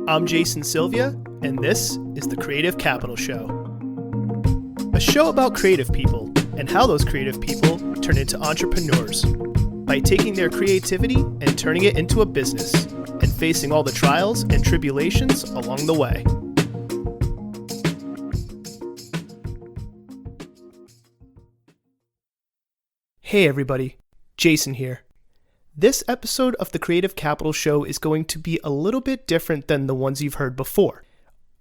I'm Jason Sylvia, and this is the Creative Capital Show. A show about creative people and how those creative people turn into entrepreneurs by taking their creativity and turning it into a business and facing all the trials and tribulations along the way. Hey everybody, Jason here. This episode of the Creative Capital Show is going to be a little bit different than the ones you've heard before.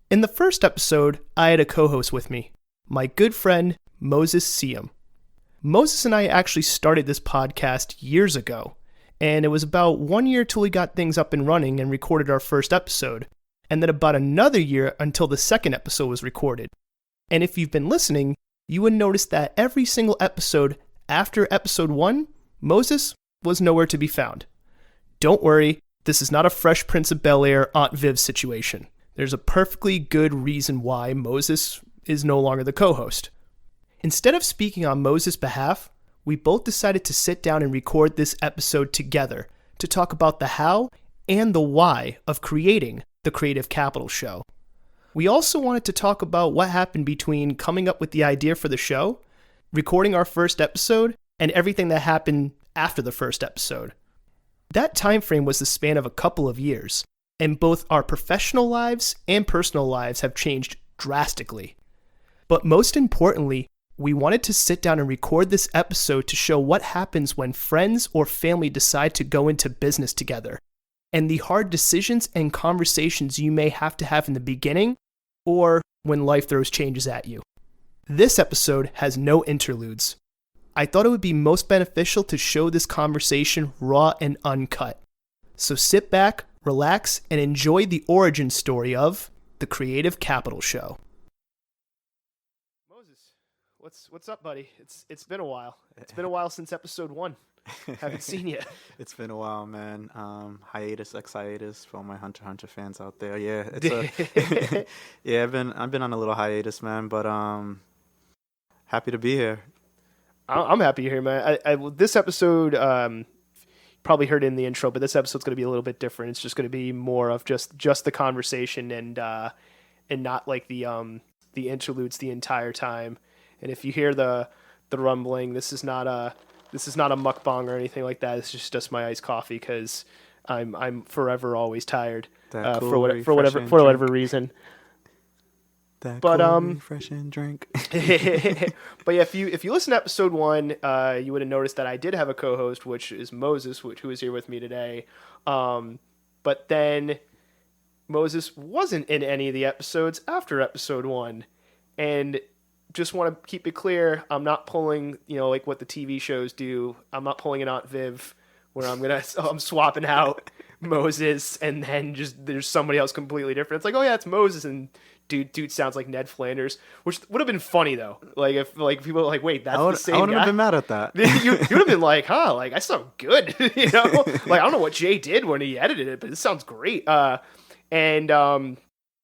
In the first episode, I had a co-host with me, my good friend, Moses Sium. Moses and I actually started this podcast years ago, and it was about 1 year till we got things up and running and recorded our first episode, and then about another year until the second episode was recorded. And if you've been listening, you would notice that every single episode after episode 1, Moses was nowhere to be found. Don't worry, this is not a Fresh Prince of Bel-Air Aunt Viv situation. There's a perfectly good reason why Moses is no longer the co-host. Instead of speaking on Moses' behalf, we both decided to sit down and record this episode together to talk about the how and the why of creating the Creative Capital Show. We also wanted to talk about what happened between coming up with the idea for the show, recording our first episode, and everything that happened after the first episode. That time frame was the span of a couple of years, and both our professional lives and personal lives have changed drastically. But most importantly, we wanted to sit down and record this episode to show what happens when friends or family decide to go into business together, and the hard decisions and conversations you may have to have in the beginning, or when life throws changes at you. This episode has no interludes. I thought it would be most beneficial to show this conversation raw and uncut. So sit back, relax, and enjoy the origin story of the Creative Capital Show. Moses, what's up, buddy? It's been a while. It's been a while since episode 1. Haven't seen you. It's been a while, man. Hiatus for all my Hunter x Hunter fans out there. Yeah, it's yeah. I've been on a little hiatus, man. But happy to be here. I'm happy you're here, man. This episode, probably heard it in the intro, but this episode's going to be a little bit different. It's just going to be more of just the conversation and not like the interludes the entire time. And if you hear the rumbling, this is not a mukbang or anything like that. It's just my iced coffee because I'm forever always tired for whatever reason. That but refreshing drink. But yeah, if you listen to episode 1, you would have noticed that I did have a co-host, which is Moses, who is here with me today. But then Moses wasn't in any of the episodes after episode 1, and just want to keep it clear, I'm not pulling, like what the TV shows do. I'm not pulling an Aunt Viv where I'm swapping out Moses and then just there's somebody else completely different. It's like, oh yeah, it's Moses, and dude sounds like Ned Flanders, which would have been funny though. Like if people were like, wait, that's the same guy. I wouldn't have been mad at that. you would have been like, huh, like I sound good, Like I don't know what Jay did when he edited it, but it sounds great. And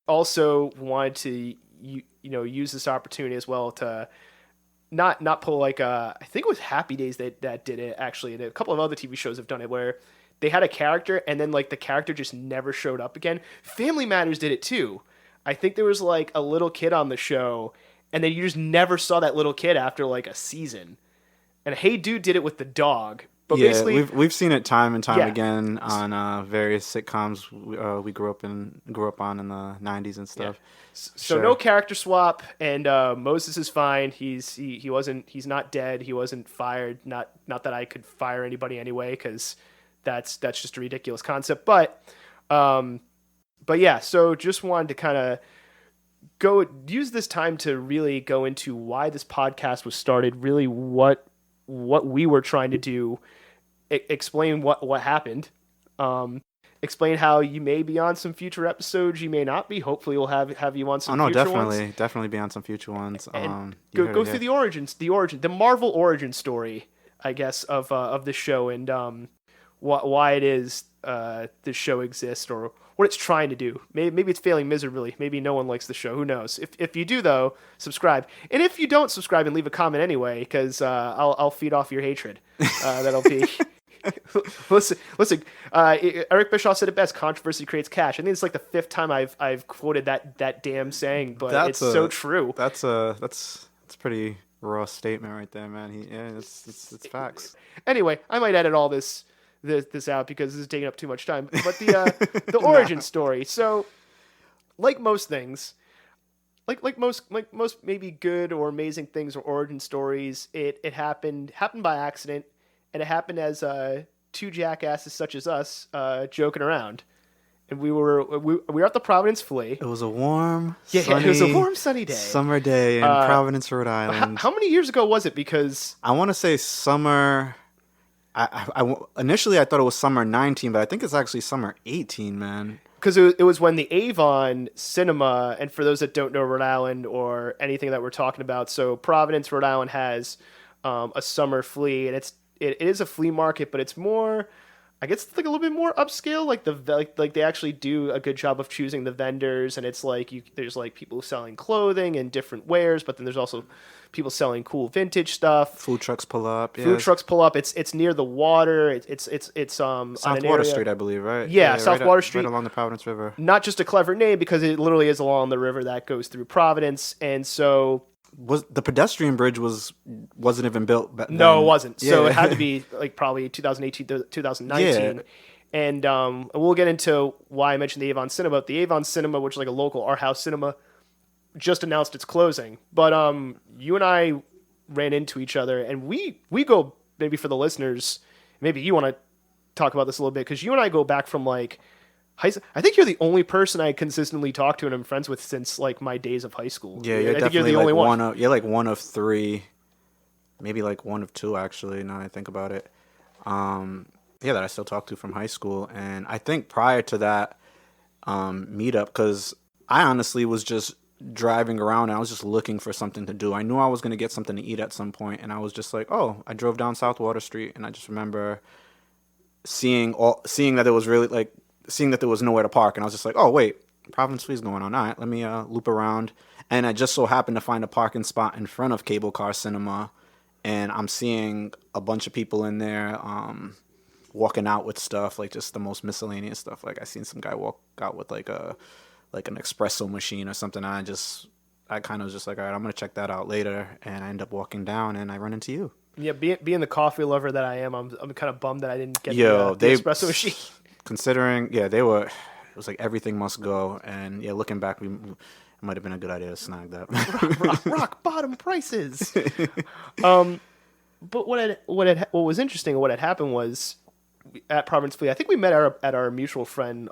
also wanted to use this opportunity as well to not pull like I think it was Happy Days that did it actually, and a couple of other TV shows have done it where they had a character and then like the character just never showed up again. Family Matters did it too. I think there was like a little kid on the show, and then you just never saw that little kid after like a season. And Hey Dude did it with the dog. But yeah, basically, we've seen it time and time again on various sitcoms we grew up on in the 90s and stuff. Yeah. So sure. No character swap, and Moses is fine. He's not dead. He wasn't fired. Not that I could fire anybody anyway, because that's just a ridiculous concept. But yeah, so just wanted to kind of use this time to really go into why this podcast was started, really what we were trying to do, explain what happened, explain how you may be on some future episodes, you may not be. Hopefully we'll have you on some future ones. Definitely be on some future ones. And go through the Marvel origin story, I guess, of the show, and why it is this show exists, or what it's trying to do. Maybe it's failing miserably. Maybe no one likes the show. Who knows? If you do, though, subscribe. And if you don't subscribe and leave a comment anyway, because I'll feed off your hatred. That'll be Listen. Eric Bischoff said it best: "Controversy creates cash." I think it's like the fifth time I've quoted that damn saying, but it's so true. That's pretty raw statement right there, man. It's facts. Anyway, I might edit all this out because this is taking up too much time. But the origin story. So, like most things, like most maybe good or amazing things or origin stories, it happened by accident, and it happened as two jackasses such as us joking around. And we were at the Providence Flea. It was a warm, it was a warm, sunny day. Summer day in Providence, Rhode Island. How many years ago was it? Because I want to say summer. Initially I thought it was summer 19, but I think it's actually summer 18, man. Because it was when the Avon Cinema, and for those that don't know Rhode Island or anything that we're talking about, so Providence, Rhode Island has a summer flea, and it is a flea market, but it's more, I guess, like a little bit more upscale. Like they actually do a good job of choosing the vendors, and it's like there's like people selling clothing and different wares, but then there's also people selling cool vintage stuff. Food trucks pull up. Food trucks pull up. It's near the water. It's South Water Street, I believe, right? Yeah, South Water Street, right along the Providence River. Not just a clever name, because it literally is along the river that goes through Providence, and so. Was the pedestrian bridge wasn't even built back then? No, it wasn't. So it had to be like probably 2018 to 2019. Yeah. And we'll get into why I mentioned the Avon Cinema. But the Avon Cinema, which is like a local art house cinema, just announced its closing. But you and I ran into each other, and we go, maybe for the listeners, maybe you want to talk about this a little bit, because you and I go back from like I think you're the only person I consistently talk to and I'm friends with since like my days of high school. Yeah, you're definitely like you're like one of three, maybe like one of two actually. Now that I think about it, that I still talk to from high school. And I think prior to that meetup, because I honestly was just driving around and I was just looking for something to do. I knew I was gonna get something to eat at some point, and I was just like, I drove down South Water Street, and I just remember seeing that it was really like. Seeing that there was nowhere to park, and I was just like, oh wait, Providence Flea's going on. All right, let me loop around. And I just so happened to find a parking spot in front of Cable Car Cinema, and I'm seeing a bunch of people in there walking out with stuff, like just the most miscellaneous stuff. Like I seen some guy walk out with like an espresso machine or something. And I kind of was just like, all right, I'm gonna check that out later. And I end up walking down, and I run into you. Yeah, being the coffee lover that I am, I'm kind of bummed that I didn't get the espresso machine. Considering, it was like everything must go, and looking back, it might have been a good idea to snag that. rock bottom prices. But what was interesting and what had happened was at Providence Flea, I think we met at our mutual friend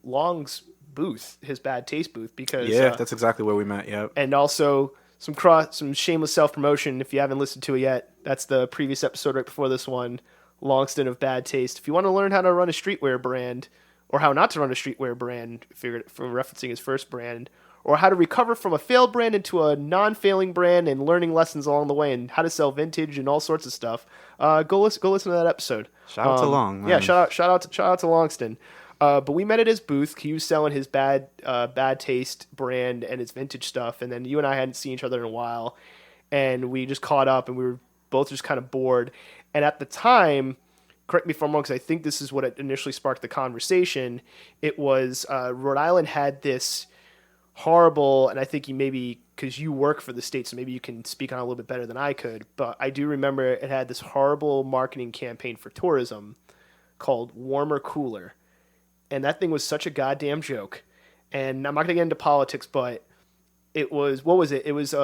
Long's booth, his Bad Taste booth, because that's exactly where we met. Yep. And also some shameless self promotion. If you haven't listened to it yet, that's the previous episode right before this one. Longston of Bad Taste. If you want to learn how to run a streetwear brand, or how not to run a streetwear brand, from referencing his first brand, or how to recover from a failed brand into a non-failing brand and learning lessons along the way, and how to sell vintage and all sorts of stuff, go listen to that episode. Shout out to Long. Man. Yeah, shout out to Longston. But we met at his booth. He was selling his Bad Taste brand and his vintage stuff, and then you and I hadn't seen each other in a while, and we just caught up, and we were both just kind of bored. And at the time, correct me if I'm wrong, because I think this is what it initially sparked the conversation. It was Rhode Island had this horrible, and I think maybe because you work for the state, so maybe you can speak on it a little bit better than I could, but I do remember it had this horrible marketing campaign for tourism called Warmer Cooler. And that thing was such a goddamn joke. And I'm not going to get into politics, but it was, what was it? It was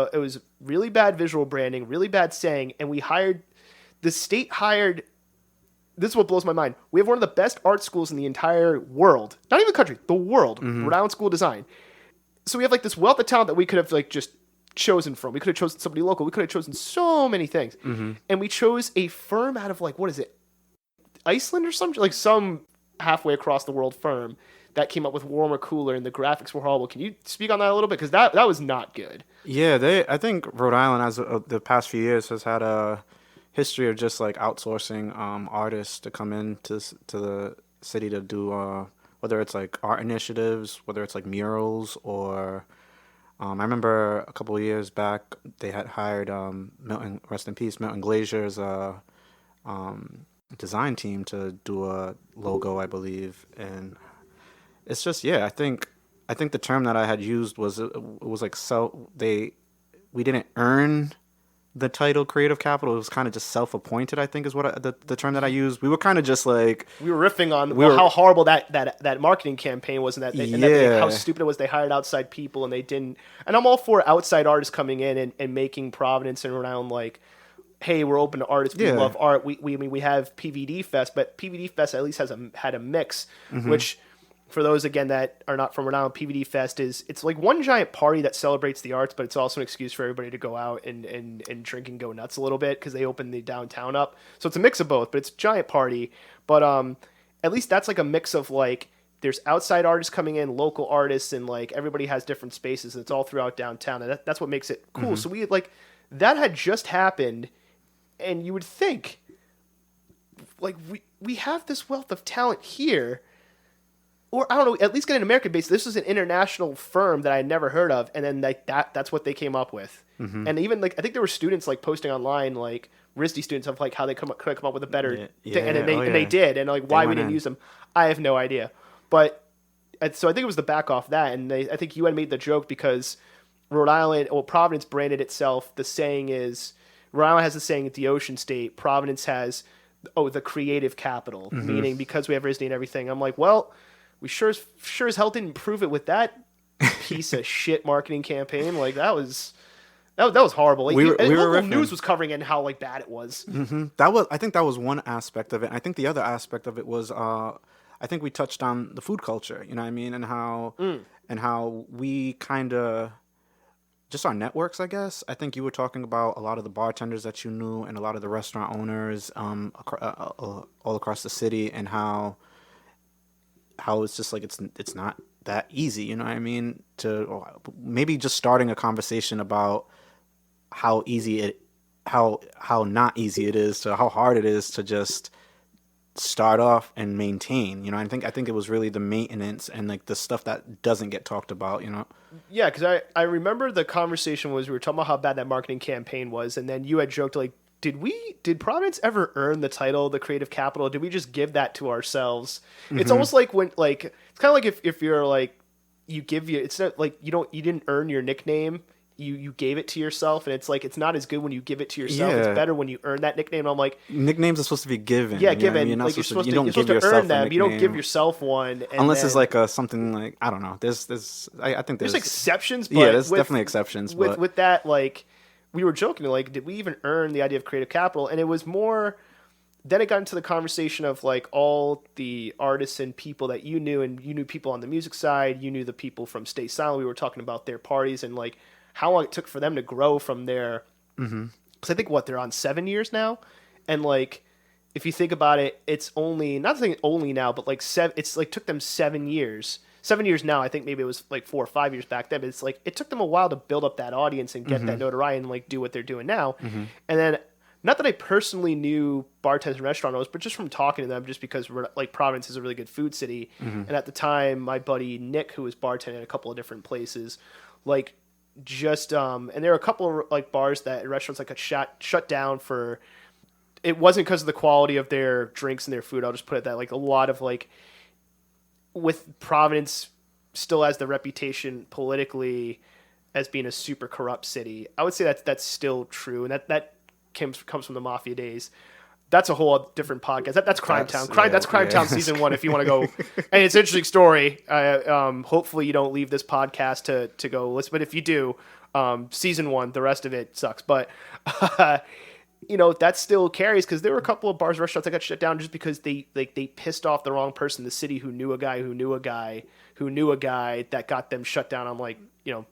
really bad visual branding, really bad saying, and the state hired, this is what blows my mind. We have one of the best art schools in the entire world. Not even the country, the world. Mm-hmm. Rhode Island School of Design. So we have like this wealth of talent that we could have like just chosen from. We could have chosen somebody local. We could have chosen so many things. Mm-hmm. And we chose a firm out of like, what is it? Iceland or something? Like some halfway across the world firm that came up with Warmer Cooler, and the graphics were horrible. Can you speak on that a little bit? Because that was not good. Yeah, I think Rhode Island, as the past few years, has had a history of just like outsourcing artists to come into the city to do whether it's like art initiatives, whether it's like murals, or I remember a couple of years back they had hired Milton, rest in peace, Milton Glazier's design team to do a logo, I believe, and it's just yeah. I think the term that I had used was it was like we didn't earn the title creative capital. It was kind of just self-appointed, I think is what the term that I used. We were kind of just like we were riffing on how horrible that marketing campaign was, and how stupid it was. They hired outside people and they didn't. And I'm all for outside artists coming in and making Providence and Rhode Island like, hey, we're open to artists. We love art. We have PVD Fest, but PVD Fest at least had a mix, which. For those, again, that are not from Rhode Island, PVD Fest it's like one giant party that celebrates the arts, but it's also an excuse for everybody to go out and drink and go nuts a little bit because they open the downtown up. So it's a mix of both, but it's a giant party. But at least that's like a mix of like there's outside artists coming in, local artists, and like everybody has different spaces. And it's all throughout downtown, and that's what makes it cool. So we like that had just happened, and you would think like we have this wealth of talent here. Or I don't know, at least get an American base. This is an international firm that I had never heard of, and then like that's what they came up with. And even like I think there were students like posting online, like RISD students, of like how they could come up with a better thing, and they did, and like why we didn't use them, I have no idea. But so I think it was the back off that, and I think you had made the joke because Rhode Island, Providence branded itself. The saying is Rhode Island has the saying it's the ocean state. Providence has the creative capital, meaning because we have RISD and everything. I'm like, well. We sure as hell didn't prove it with that piece of shit marketing campaign. Like that was horrible. Like, local news was covering it and how like bad it was. I think that was one aspect of it. I think the other aspect of it was I think we touched on the food culture. You know what I mean, and how we kind of just our networks. I guess I think you were talking about a lot of the bartenders that you knew and a lot of the restaurant owners all across the city, and how it's just like it's not that easy, you know what I mean? To maybe just starting a conversation about how not easy it is to how hard it is to just start off and maintain. You know, I think it was really the maintenance and like the stuff that doesn't get talked about. You know. Yeah, because I remember the conversation was we were talking about how bad that marketing campaign was, and then you had joked like. Did Providence ever earn the title, the creative capital? Did we just give that to ourselves? It's almost like when, like, it's kind of like if you're like, it's not like you didn't earn your nickname. You gave it to yourself, and it's like, it's not as good when you give it to yourself. Yeah. It's better when you earn that nickname. And I'm like, nicknames are supposed to be given. Yeah, given. You're like, you're supposed to earn them. You don't give yourself one. Unless it's like something like, I don't know. I think there's exceptions. But there's definitely exceptions. With that, like, we were joking, like, did we even earn the idea of creative capital? And it was more, then it got into the conversation of, like, all the artists and people that you knew, and you knew people on the music side, you knew the people from Stay Silent. We were talking about their parties and, like, how long it took for them to grow from there. Because I think, they're on 7 years now? And, like, if you think about it, it's only, not saying only now, but, like, it's, like, took them 7 years. 7 years now, I think maybe it was like 4 or 5 years back then, but it's like it took them a while to build up that audience and get that notoriety and like do what they're doing now. And then, not that I personally knew bartenders and restaurant owners, but just from talking to them, just because we're like Providence is a really good food city. And at the time, my buddy Nick, who was bartending at a couple of different places, like just and there were a couple of like bars that restaurants like got shut down for. It wasn't because of the quality of their drinks and their food. I'll just put it that like a lot of like. With Providence still has the reputation politically as being a super corrupt city. I would say that's still true, and that comes from the mafia days. That's a whole different podcast. That's Crime Town. That's Crime Town season 1 if you want to go. And it's an interesting story. Hopefully you don't leave this podcast to go listen, but if you do, season 1, the rest of it sucks. But that still carries because there were a couple of bars, restaurants that got shut down just because they pissed off the wrong person in the city who knew a guy who knew a guy who knew a guy that got them shut down. I'm like,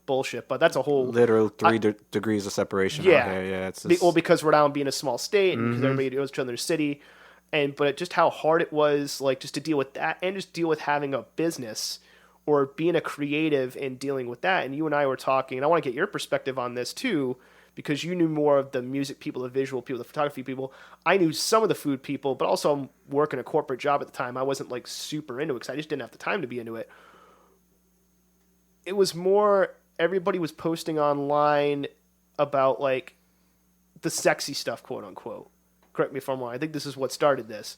bullshit. But that's a whole literal degrees of separation. Yeah, out here. Yeah. It's just... because Rhode Island being a small state and because everybody goes to another city, but just how hard it was, like just to deal with that and just deal with having a business or being a creative and dealing with that. And you and I were talking, and I want to get your perspective on this too. Because you knew more of the music people, the visual people, the photography people. I knew some of the food people, but also I'm working a corporate job at the time. I wasn't like super into it because I just didn't have the time to be into it. It was more everybody was posting online about like the sexy stuff, quote unquote. correct me if I'm wrong, I think this is what started this,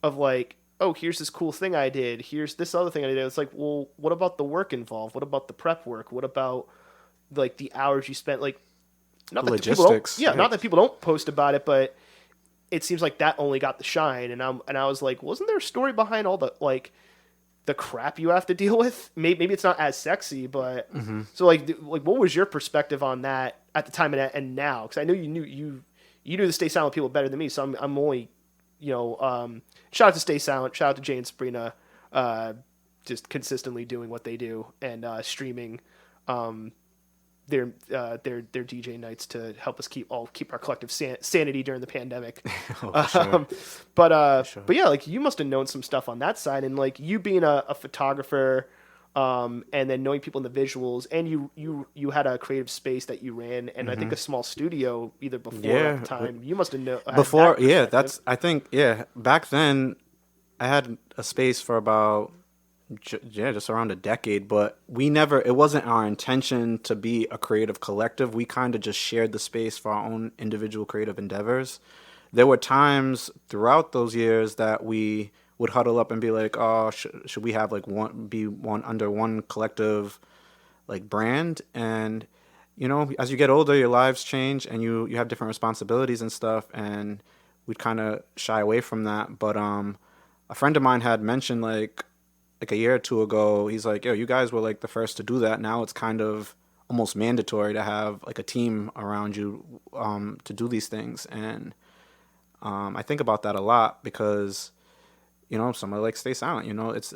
of like, oh, here's this cool thing I did, here's this other thing I did. It's like, well, what about the work involved? What about the prep work? What about like the hours you spent? Like, not that people don't, Logistics. yeah, not that people don't post about it, but it seems like that only got the shine. And I was like, wasn't there a story behind all the like the crap you have to deal with? Maybe it's not as sexy, but so like what was your perspective on that at the time and now? Because I know you knew the Stay Silent people better than me, so I'm only, shout out to Stay Silent, shout out to Jay and Sabrina, just consistently doing what they do and streaming their DJ nights to help us keep our collective sanity during the pandemic. Oh, for sure. But yeah, like you must have known some stuff on that side, and like you being a photographer, and then knowing people in the visuals, and you had a creative space that you ran, and I think a small studio either before or at the time. You must have known before. I think back then I had a space for about just around a decade, but it wasn't our intention to be a creative collective. We kind of just shared the space for our own individual creative endeavors. There were times throughout those years that we would huddle up and be like, oh, should we have like one under one collective like brand? And as you get older, your lives change and you have different responsibilities and stuff, and we'd kind of shy away from that. But a friend of mine had mentioned like a year or two ago, he's like, yo, you guys were like the first to do that. Now it's kind of almost mandatory to have like a team around you to do these things. And I think about that a lot because, somebody like Stay Silent,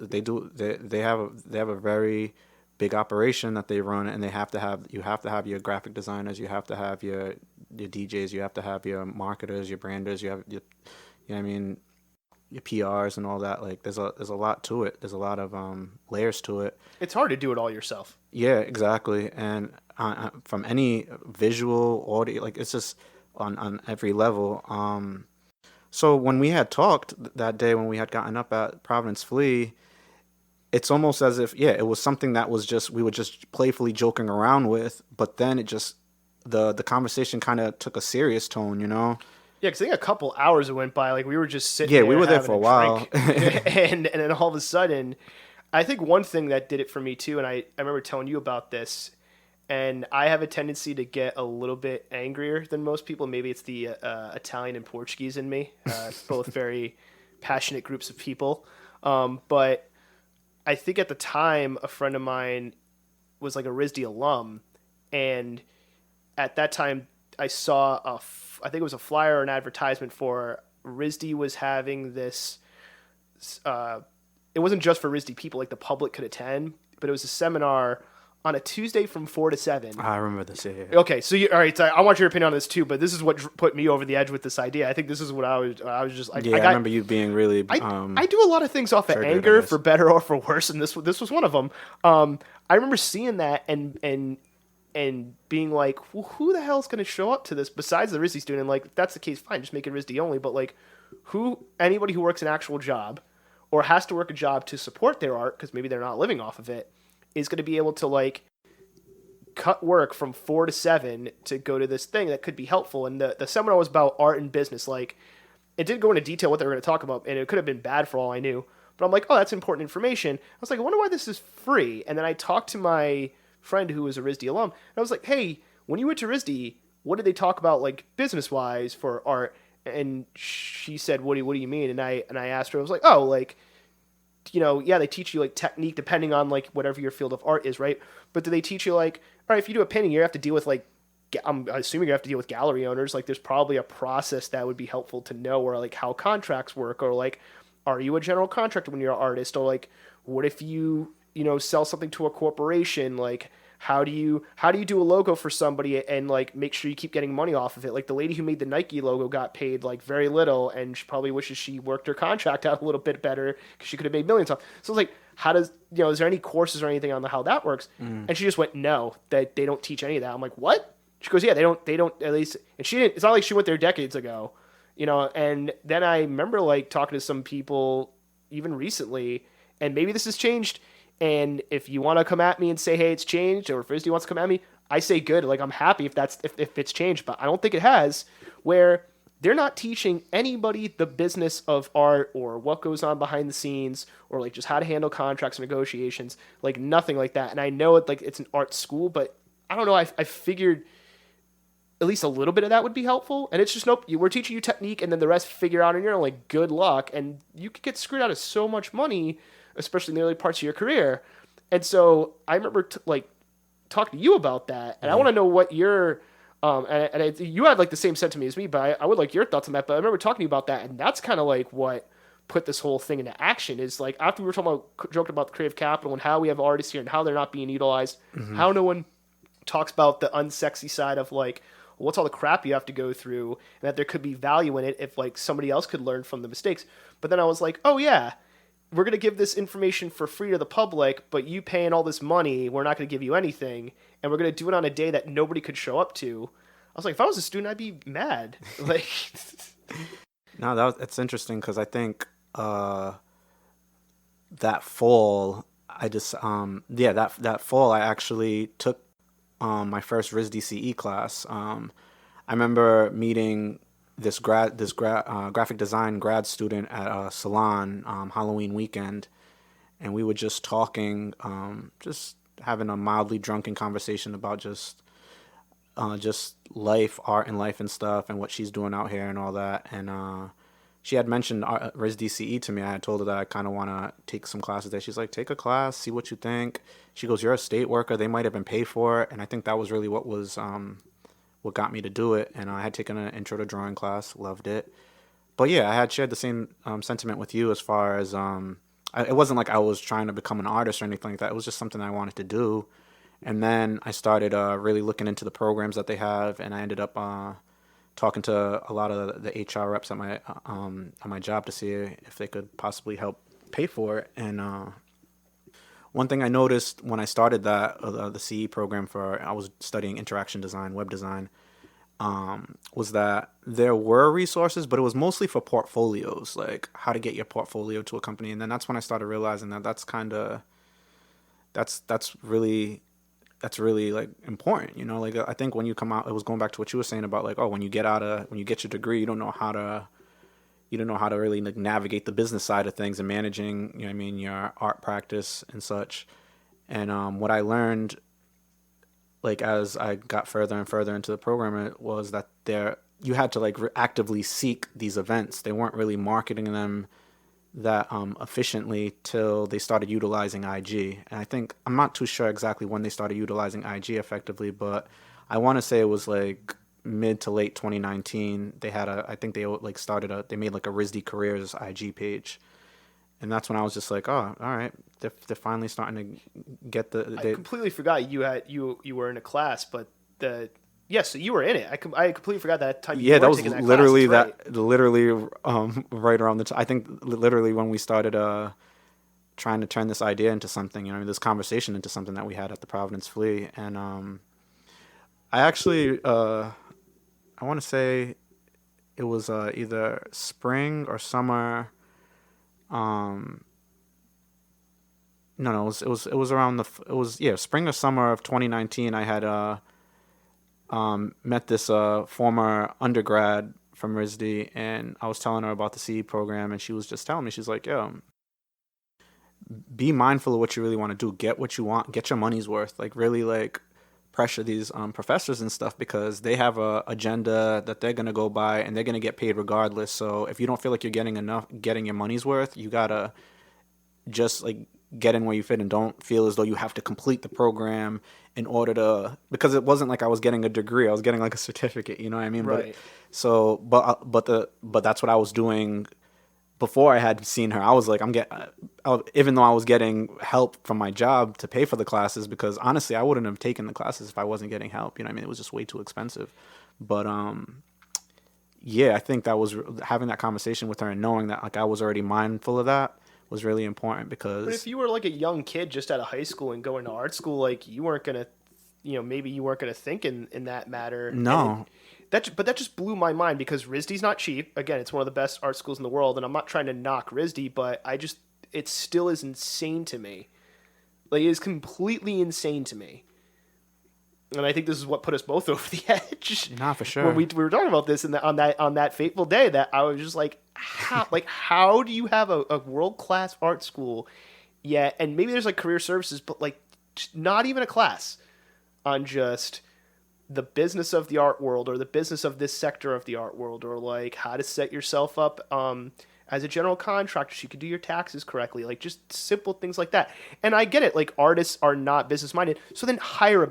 they have a very big operation that they run, and you have to have your graphic designers, you have to have your DJs, you have to have your marketers, your branders, you have your PRs and all that. Like there's a lot to it. There's a lot of layers to it. It's hard to do it all yourself. Yeah, exactly. And from any visual, audio, like it's just on every level. So when we had talked that day when we had gotten up at Providence Flea, it's almost as if it was something that was just we were just playfully joking around with, but then it just the conversation kind of took a serious tone, Yeah, because I think a couple hours went by. Like we were just sitting. Yeah, we were there for a while, and then all of a sudden, I think one thing that did it for me too, and I remember telling you about this, and I have a tendency to get a little bit angrier than most people. Maybe it's the Italian and Portuguese in me, both very passionate groups of people. But I think at the time, a friend of mine was like a RISD alum, and at that time, I saw I think it was a flyer or an advertisement for RISD was having this. It wasn't just for RISD people; like the public could attend, but it was a seminar on a Tuesday from 4 to 7. I remember this. Yeah. Okay, so all right. So I want your opinion on this too, but this is what put me over the edge with this idea. I think this is what I was just like. Yeah, I remember you being really. I do a lot of things off of anger, for better or for worse, and this was one of them. I remember seeing that and being like, well, who the hell is going to show up to this besides the RISD student? Like, if that's the case, fine, just make it RISD only. But like, anybody who works an actual job or has to work a job to support their art because maybe they're not living off of it is going to be able to like cut work from 4 to 7 to go to this thing that could be helpful. And the seminar was about art and business. Like, it didn't go into detail what they were going to talk about, and it could have been bad for all I knew. But I'm like, oh, that's important information. I was like, I wonder why this is free. And then I talked to my friend who was a RISD alum, and I was like, hey, when you went to RISD, what did they talk about like business-wise for art? And she said, what do you mean? And I asked her, I was like, oh, like, they teach you like technique depending on like whatever your field of art is, right? But do they teach you like, all right, if you do a painting, you have to deal with like, I'm assuming you have to deal with gallery owners. Like there's probably a process that would be helpful to know, or like how contracts work, or like, are you a general contractor when you're an artist? Or like, what if you sell something to a corporation? Like, how do you do a logo for somebody and like make sure you keep getting money off of it? Like the lady who made the Nike logo got paid like very little, and she probably wishes she worked her contract out a little bit better because she could have made millions off. So it's like, how does is there any courses or anything on how that works? And she just went, no, that they don't teach any of that. I'm like, what? She goes, yeah, they don't at least. And she didn't. It's not like she went there decades ago, And then I remember like talking to some people even recently, and maybe this has changed. And if you want to come at me and say, hey, it's changed, or if RISD wants to come at me, I say good. Like, I'm happy if it's changed, but I don't think it has, where they're not teaching anybody the business of art or what goes on behind the scenes or like just how to handle contracts and negotiations, like nothing like that. And I know it like it's an art school, but I don't know. I figured at least a little bit of that would be helpful. And it's just nope. We're teaching you technique, and then the rest figure out on your own. Like good luck, and you could get screwed out of so much money, especially in the early parts of your career. And so I remember like talking to you about that, and I want to know what your you had like the same sentiment as me, but I would like your thoughts on that. But I remember talking to you about that, and that's kind of like what put this whole thing into action. Is like after we were joking about the creative capital and how we have artists here and how they're not being utilized, how no one talks about the unsexy side of like what's all the crap you have to go through, and that there could be value in it if like somebody else could learn from the mistakes. But then I was like, oh yeah, we're going to give this information for free to the public, but you paying all this money, we're not going to give you anything, and we're going to do it on a day that nobody could show up to. I was like, if I was a student, I'd be mad. Like, no, that's interesting because I think that fall, that fall I actually took my first RISD CE class. I remember meeting this graphic design grad student at a salon Halloween weekend, and we were just talking, just having a mildly drunken conversation about just life, art and life and stuff, and what she's doing out here and all that. And she had mentioned RISD CE to me. I had told her that I kind of want to take some classes there. She's like, take a class, see what you think. She goes, you're a state worker. They might have been paid for it. And I think that was really what got me to do it. And I had taken an intro to drawing class, loved it. But yeah, I had shared the same sentiment with you as far as it wasn't like I was trying to become an artist or anything like that. It was just something I wanted to do. And then I started really looking into the programs that they have, and I ended up talking to a lot of the HR reps at my job to see if they could possibly help pay for it. And one thing I noticed when I started the CE program I was studying interaction design, web design, was that there were resources, but it was mostly for portfolios, like how to get your portfolio to a company. And then that's when I started realizing that that's really like important, you know. Like I think when you come out, it was going back to what you were saying about like, oh, when you get your degree, you don't know how to really like navigate the business side of things and managing, you know what I mean, your art practice and such. And what I learned, like as I got further and further into the program, it was that you had to like actively seek these events. They weren't really marketing them that efficiently till they started utilizing IG. And I think, I'm not too sure exactly when they started utilizing IG effectively, but I want to say it was like mid to late 2019. They made like a RISD Careers IG page. And that's when I was just like, oh, all right, they're finally starting to get I completely forgot you were in a class, but so you were in it. I completely forgot that time. Yeah, that was literally class. Literally right around the time. I think literally when we started trying to turn this idea into something, you know, this conversation into something that we had at the Providence Flea. And I actually I want to say it was either spring or summer. No, it was around spring or summer of 2019. I had met this former undergrad from RISD, and I was telling her about the CE program, and she was just telling me, she's like, yo, be mindful of what you really want to do. Get what you want. Get your money's worth. Like really like pressure these professors and stuff, because they have a agenda that they're going to go by, and they're going to get paid regardless. So if you don't feel like you're getting your money's worth, you got to just like get in where you fit, and don't feel as though you have to complete the program in order to, because it wasn't like I was getting a degree, I was getting like a certificate, you know what I mean? Right. But that's what I was doing before I had seen her. I was like, even though I was getting help from my job to pay for the classes, because honestly, I wouldn't have taken the classes if I wasn't getting help, you know what I mean? It was just way too expensive. But I think that was having that conversation with her and knowing that like I was already mindful of that was really important. Because but if you were like a young kid just out of high school and going to art school, like you weren't gonna, maybe you weren't gonna think in that matter. No. But that just blew my mind, because RISD's not cheap. Again, it's one of the best art schools in the world, and I'm not trying to knock RISD, but it still is insane to me. Like, it is completely insane to me. and I think this is what put us both over the edge. Nah, for sure. When we were talking about this on that fateful day, that I was just like, how do you have a world class art school yet, and maybe there's like career services, but like not even a class on just the business of the art world or the business of this sector of the art world, or like how to set yourself up as a general contractor so you can do your taxes correctly, like just simple things like that. And I get it, like artists are not business minded, so then hire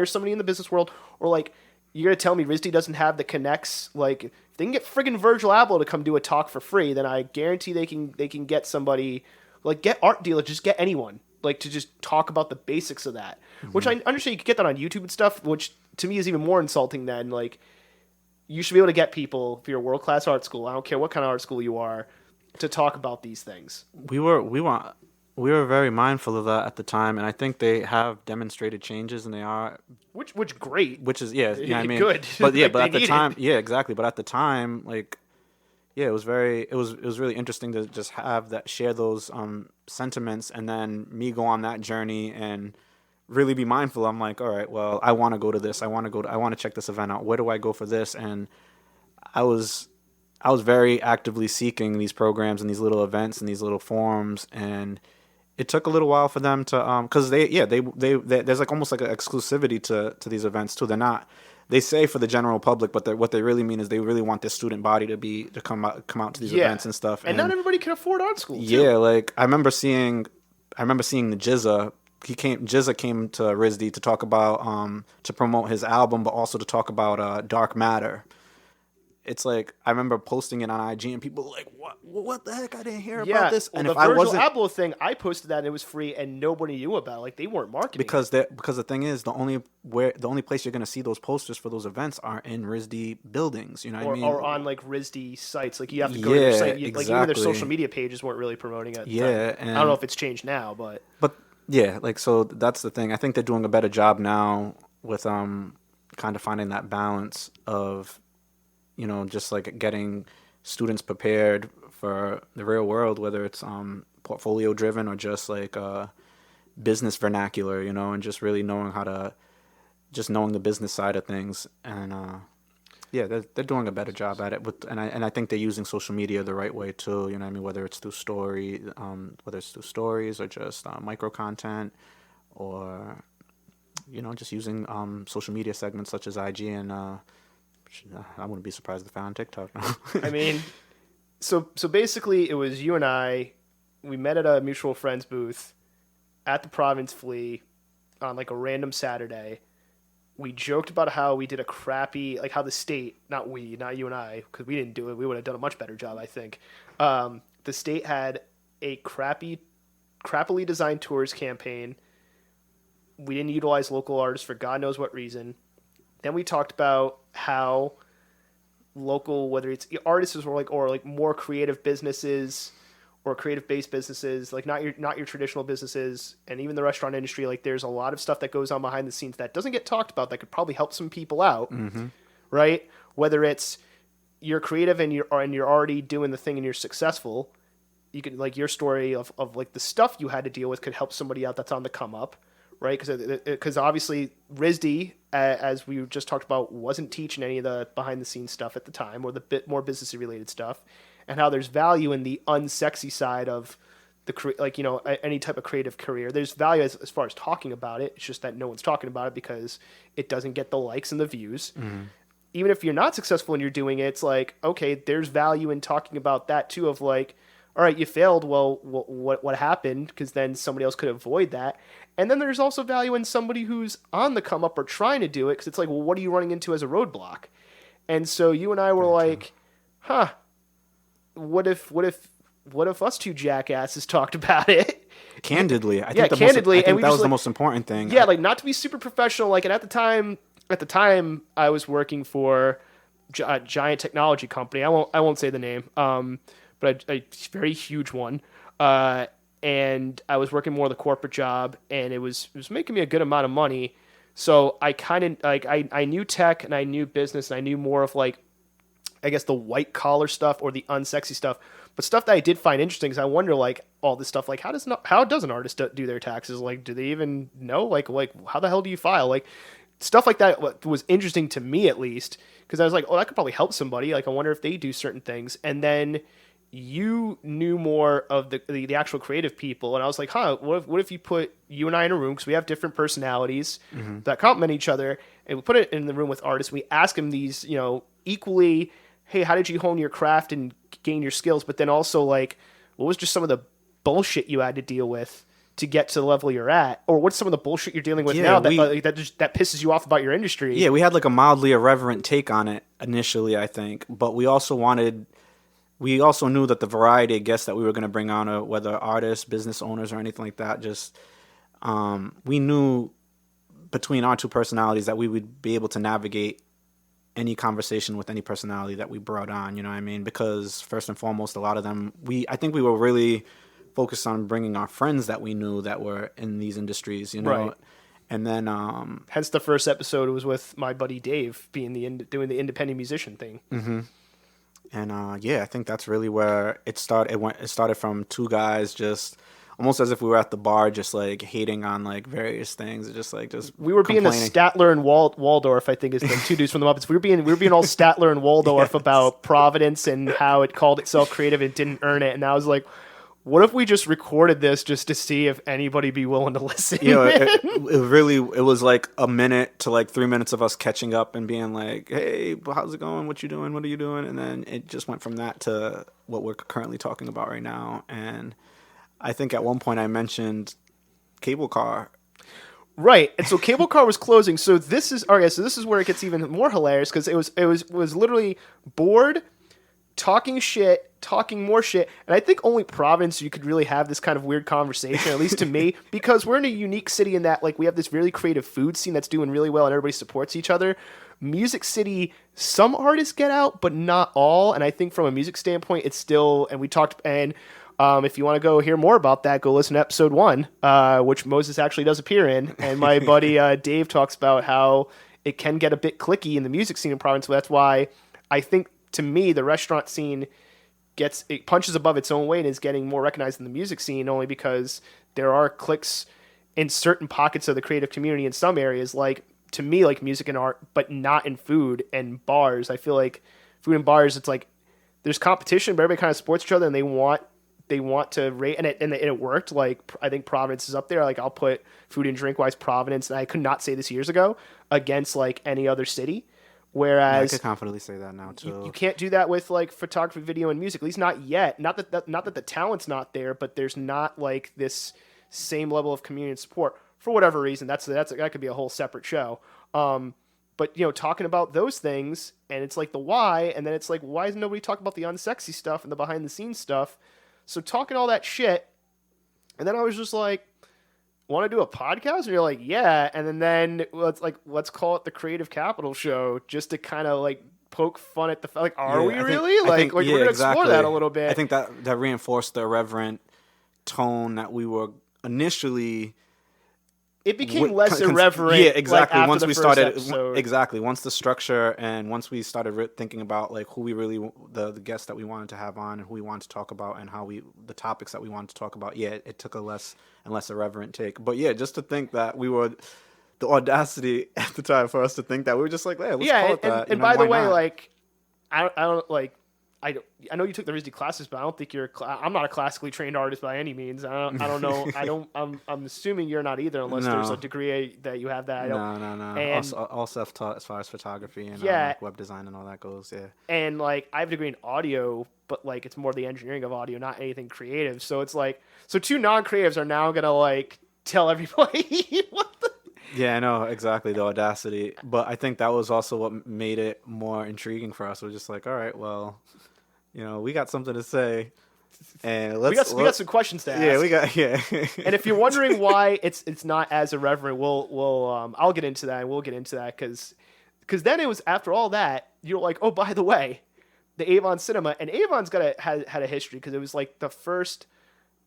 somebody in the business world, or like you're gonna tell me RISD doesn't have the connects. Like if they can get friggin' Virgil Abloh to come do a talk for free, then I guarantee they can get somebody, like get art dealers, just get anyone like to just talk about the basics of that. Mm-hmm. Which I understand you could get that on YouTube and stuff, which to me is even more insulting than like, you should be able to get people, if you're a world-class art school, I don't care what kind of art school you are, to talk about these things. We were very mindful of that at the time, and I think they have demonstrated changes, and they are which great. Which is I mean, good. But yeah, but at the time, exactly. But at the time, like, it was really interesting to just share those sentiments, and then me go on that journey and really be mindful. I'm like, all right, well, I want to go to this. I want to check this event out. Where do I go for this? And I was very actively seeking these programs and these little events and these little forums, and it took a little while for them to because they there's like almost like an exclusivity to these events too. They say for the general public, but what they really mean is they really want their student body to come out to these events and stuff. And not everybody can afford art school. Yeah, like I remember seeing the Jizza. Jizza came to RISD to talk about to promote his album, but also to talk about Dark Matter. It's like I remember posting it on IG, and people were like, "What the heck? I didn't hear about this." Well, and the if I Virgil wasn't Abloh thing, I posted that and it was free, and nobody knew about it. Like they weren't marketing because the thing is the only place you're gonna see those posters for those events are in RISD buildings. You know what I mean? Or on like RISD sites. Like you have to go to their site. Exactly. Like even their social media pages weren't really promoting it. And I don't know if it's changed now, but yeah, like so that's the thing. I think they're doing a better job now with kind of finding that balance of, just like getting students prepared for the real world, whether it's portfolio driven or just like business vernacular, and just really knowing knowing the business side of things. And they're doing a better job at it. And I think they're using social media the right way too. You know what I mean? Whether it's through stories or just micro content, or just using social media segments such as IG and I wouldn't be surprised if they're on TikTok now. I mean, so basically it was you and I. We met at a mutual friend's booth at the Province Flea on like a random Saturday. We joked about how we did a crappy, like how the state, not you and I, because we didn't do it. We would have done a much better job, I think. The state had a crappily designed tours campaign. We didn't utilize local artists for God knows what reason. Then we talked about how local, whether it's artists or more creative businesses or creative-based businesses, like not your traditional businesses, and even the restaurant industry, like there's a lot of stuff that goes on behind the scenes that doesn't get talked about that could probably help some people out, right? Whether it's you're creative and you're already doing the thing and you're successful, you could, like your story of like the stuff you had to deal with could help somebody out that's on the come up, right? Because obviously RISD, as we just talked about, wasn't teaching any of the behind the scenes stuff at the time, or the bit more business related stuff. And how there's value in the unsexy side of any type of creative career. There's value as far as talking about it. It's just that no one's talking about it because it doesn't get the likes and the views. Mm-hmm. Even if you're not successful and you're doing it, it's like, okay, there's value in talking about that too, of like, all right, you failed. Well, what happened? Because then somebody else could avoid that. And then there's also value in somebody who's on the come up or trying to do it. Because it's like, well, what are you running into as a roadblock? And so you and I were like, what if us two jackasses talked about it? Candidly. I think that was the most important thing. Yeah, like not to be super professional. Like, and at the time I was working for a giant technology company. I won't say the name, but a very huge one. And I was working more the corporate job, and it was making me a good amount of money. So I kind of like I knew tech and I knew business and I knew more of like, I guess, the white collar stuff or the unsexy stuff, but stuff that I did find interesting because I wonder, like, all this stuff, like how does an artist do their taxes? Like, do they even know? Like how the hell do you file? Like, stuff like that was interesting to me, at least, because I was like, oh, that could probably help somebody. Like, I wonder if they do certain things. And then you knew more of the actual creative people, and I was like, huh, what if you put you and I in a room, because we have different personalities that complement each other, and we put it in the room with artists. We ask them these, equally, hey, how did you hone your craft and gain your skills? But then also, like, what was just some of the bullshit you had to deal with to get to the level you're at, or what's some of the bullshit you're dealing with now that pisses you off about your industry? Yeah, we had like a mildly irreverent take on it initially, I think, but we also knew that the variety of guests that we were going to bring on, whether artists, business owners, or anything like that, just we knew between our two personalities that we would be able to navigate any conversation with any personality that we brought on. You know what I mean? Because first and foremost, a lot of them, I think we were really focused on bringing our friends that we knew that were in these industries, Right. And then hence the first episode was with my buddy Dave doing the independent musician thing. Mm-hmm. And I think that's really where it started. It started from two guys just almost as if we were at the bar, just like hating on like various things, just we were being a Statler and Waldorf, I think is the two dudes from the Muppets. We were being all Statler and Waldorf about Providence and how it called itself creative and didn't earn it. And I was like, what if we just recorded this just to see if anybody be willing to listen? It was like a minute to like 3 minutes of us catching up and being like, hey, how's it going? What you doing? What are you doing? And then it just went from that to what we're currently talking about right now. And I think at one point I mentioned cable car. Right. And so cable car was closing. So this is where it gets even more hilarious, because it was literally bored, talking more shit. And I think only Providence you could really have this kind of weird conversation, at least to me, because we're in a unique city in that like we have this really creative food scene that's doing really well and everybody supports each other. Music City, some artists get out, but not all. And I think from a music standpoint, it's still, and we talked, and if you want to go hear more about that, go listen to episode 1, which Moses actually does appear in. And my buddy Dave talks about how it can get a bit cliquey in the music scene in Providence. So that's why I think, to me, the restaurant scene it punches above its own weight and is getting more recognized in the music scene, only because there are cliques in certain pockets of the creative community in some areas, like, to me, like music and art, but not in food and bars. I feel like food and bars, it's like there's competition, but everybody kind of supports each other, and they want to rate, and it worked. Like, I think Providence is up there. Like, I'll put food and drink wise Providence, and I could not say this years ago, against like any other city. Whereas I could confidently say that now too. You can't do that with like photography, video, and music. At least not yet. Not that the talent's not there, but there's not like this same level of community and support for whatever reason. That could be a whole separate show. But talking about those things, and it's like the why, and then it's like, why isn't nobody talking about the unsexy stuff and the behind the scenes stuff? So talking all that shit, and then I was just like, want to do a podcast? And you're like, yeah. And then let's call it the Creative Capital Show, just to kind of like poke fun at we're going to explore that a little bit. I think that reinforced the irreverent tone that we were initially. It became less irreverent. Yeah, exactly. Like, once we started, episode. exactly. Once the structure and once we started thinking about like who we really, the guests that we wanted to have on and who we wanted to talk about and the topics that we wanted to talk about. Yeah, it took a less and less irreverent take. But yeah, just to think that we were, the audacity at the time for us to think that, we were just like, let's call it that. And by the way, like, I don't like. I know you took the RISD classes, but I don't think I'm not a classically trained artist by any means. I don't know. I'm assuming you're not either, unless there's a degree that you have that. No. And all self-taught as far as photography and like web design and all that goes. Yeah. And like I have a degree in audio, but like it's more the engineering of audio, not anything creative. So it's like, two non-creatives are now gonna like tell everybody what the. Yeah, I know, exactly, the audacity. But I think that was also what made it more intriguing for us. We're just like, all right, well, we got something to say, and we got some questions to ask. And if you're wondering why it's not as irreverent, I'll get into that, and we'll get into that, because then it was, after all that, you're like, oh, by the way, the Avon Cinema, and Avon's had a history, because it was like the first.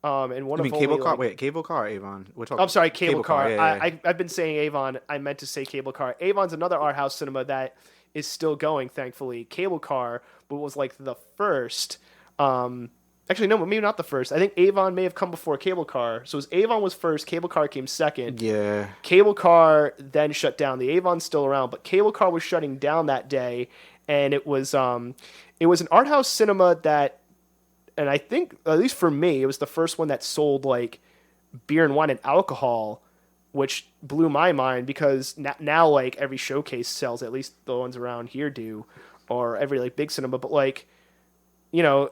And one of cable car. Wait, cable car, Avon. I'm sorry, cable car. Yeah. I've been saying Avon. I meant to say cable car. Avon's another art house cinema that is still going, thankfully. Cable car, but was like the first. Actually, no, maybe not the first. I think Avon may have come before Cable Car. So Avon was first, Cable Car came second. Yeah. Cable Car then shut down. The Avon's still around, but Cable Car was shutting down that day, and it was an art house cinema that, and I think at least for me, it was the first one that sold like beer and wine and alcohol, which blew my mind because now like every showcase sells, at least the ones around here do, or every like big cinema, but like, you know,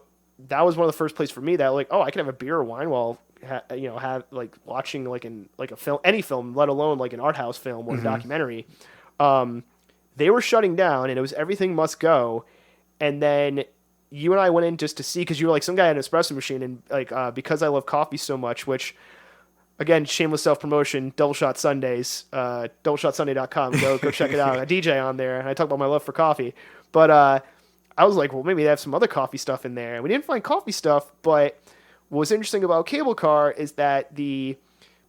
that was one of the first places for me that like, oh, I can have a beer or wine while have like watching like a film, any film, let alone like an art house film or a documentary. They were shutting down, and it was everything must go. And then you and I went in just to see, because you were like, some guy had an espresso machine, and like because I love coffee so much, which again, shameless self promotion, Double Shot Sundays, doubleshotsunday.com, go check it out. I DJ on there, and I talk about my love for coffee, but I was like, well, maybe they have some other coffee stuff in there. And we didn't find coffee stuff, but what was interesting about Cable Car is that the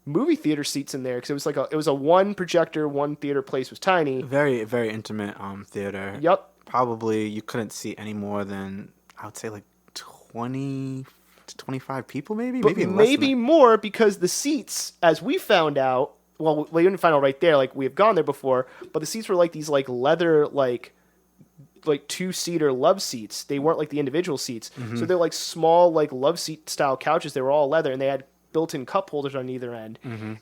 movie theater seats in there, because it was a one projector, one theater place, was tiny. Very, very intimate theater. Yep. Probably you couldn't see any more than, I would say, like 20 to 25 people, maybe? But maybe more, because the seats, as we found out, well, we didn't find out right there, like we have gone there before, but the seats were like these like leather, like two-seater love seats. They weren't like the individual seats. So they're like small like love seat style couches. They were all leather, and they had built-in cup holders on either end.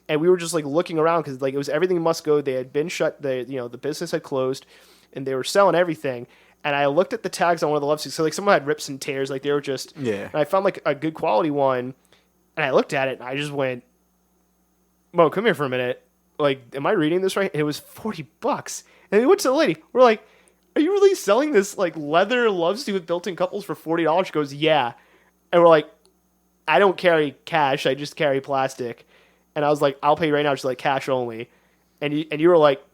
And we were just like looking around because like it was everything must go. They had been shut. The business had closed, and they were selling everything. And I looked at the tags on one of the love seats. So like someone had rips and tears. Like they were just And I found like a good quality one, and I looked at it and I just went, "Mo, come here for a minute. Like, am I reading this right?" And it was $40. And we went to the lady. We're like, "Are you really selling this like leather love seat with built-in couples for $40?" She goes, "Yeah." And we're like, "I don't carry cash. I just carry plastic." And I was like, "I'll pay you right now." She's like, "Cash only." And you were like,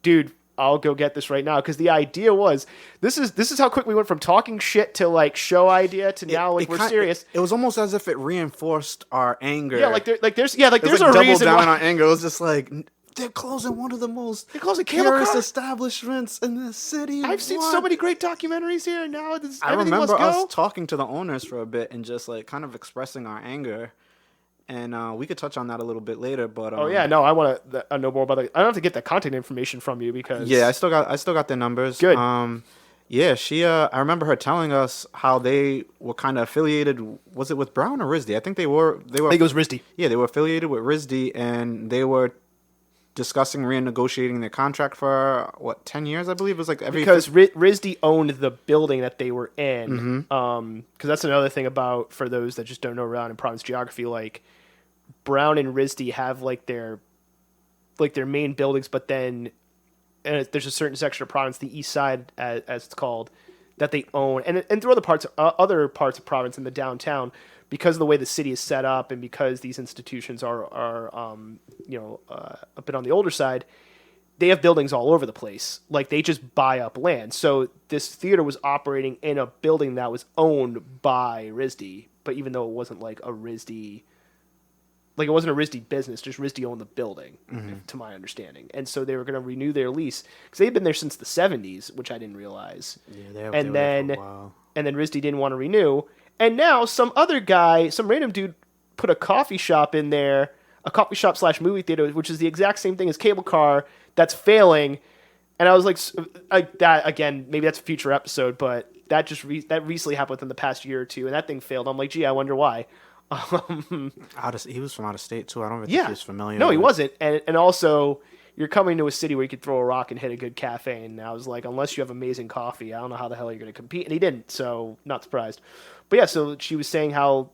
"Dude, I'll go get this right now." Because the idea was, this is how quick we went from talking shit to like show idea to now like we're serious. It was almost as if it reinforced our anger. Yeah, there's a double reason down why on our anger. It was just like, they're closing one of the most purest establishments in the city. I've seen so many great documentaries here, and now I remember us talking to the owners for a bit and just like kind of expressing our anger. And we could touch on that a little bit later, but I want to know more about that. I don't have to get that contact information from you because I still got their numbers. Good. She I remember her telling us how they were kind of affiliated. Was it with Brown or RISD? I think they were. I think it was RISD. Yeah, they were affiliated with RISD, and they were discussing renegotiating their contract for 10 years, I believe. It was like because RISD owned the building that they were in. Because that's another thing about, for those that just don't know around in Providence geography, like Brown and RISD have like their main buildings, but then there's a certain section of Providence, the east side as it's called, that they own, and through other parts of Providence in the downtown, because of the way the city is set up and because these institutions are a bit on the older side, they have buildings all over the place. Like they just buy up land. So this theater was operating in a building that was owned by RISD, but even though it wasn't like a RISD. Like it wasn't a RISD business, just RISD owned the building, to my understanding. And so they were going to renew their lease because they'd been there since the 70s, which I didn't realize. Yeah, they were there for a while. And then RISD didn't want to renew. And now some other guy, some random dude, put a coffee shop in there, a coffee shop / movie theater, which is the exact same thing as Cable Car, that's failing. And I was like that again. Maybe that's a future episode, but that that recently happened within the past year or two, and that thing failed. I'm like, gee, I wonder why. He was from out of state too. I don't think he was familiar. No, he wasn't. And also, you're coming to a city where you could throw a rock and hit a good cafe. And I was like, unless you have amazing coffee, I don't know how the hell you're going to compete. And he didn't, so not surprised. But yeah, so she was saying how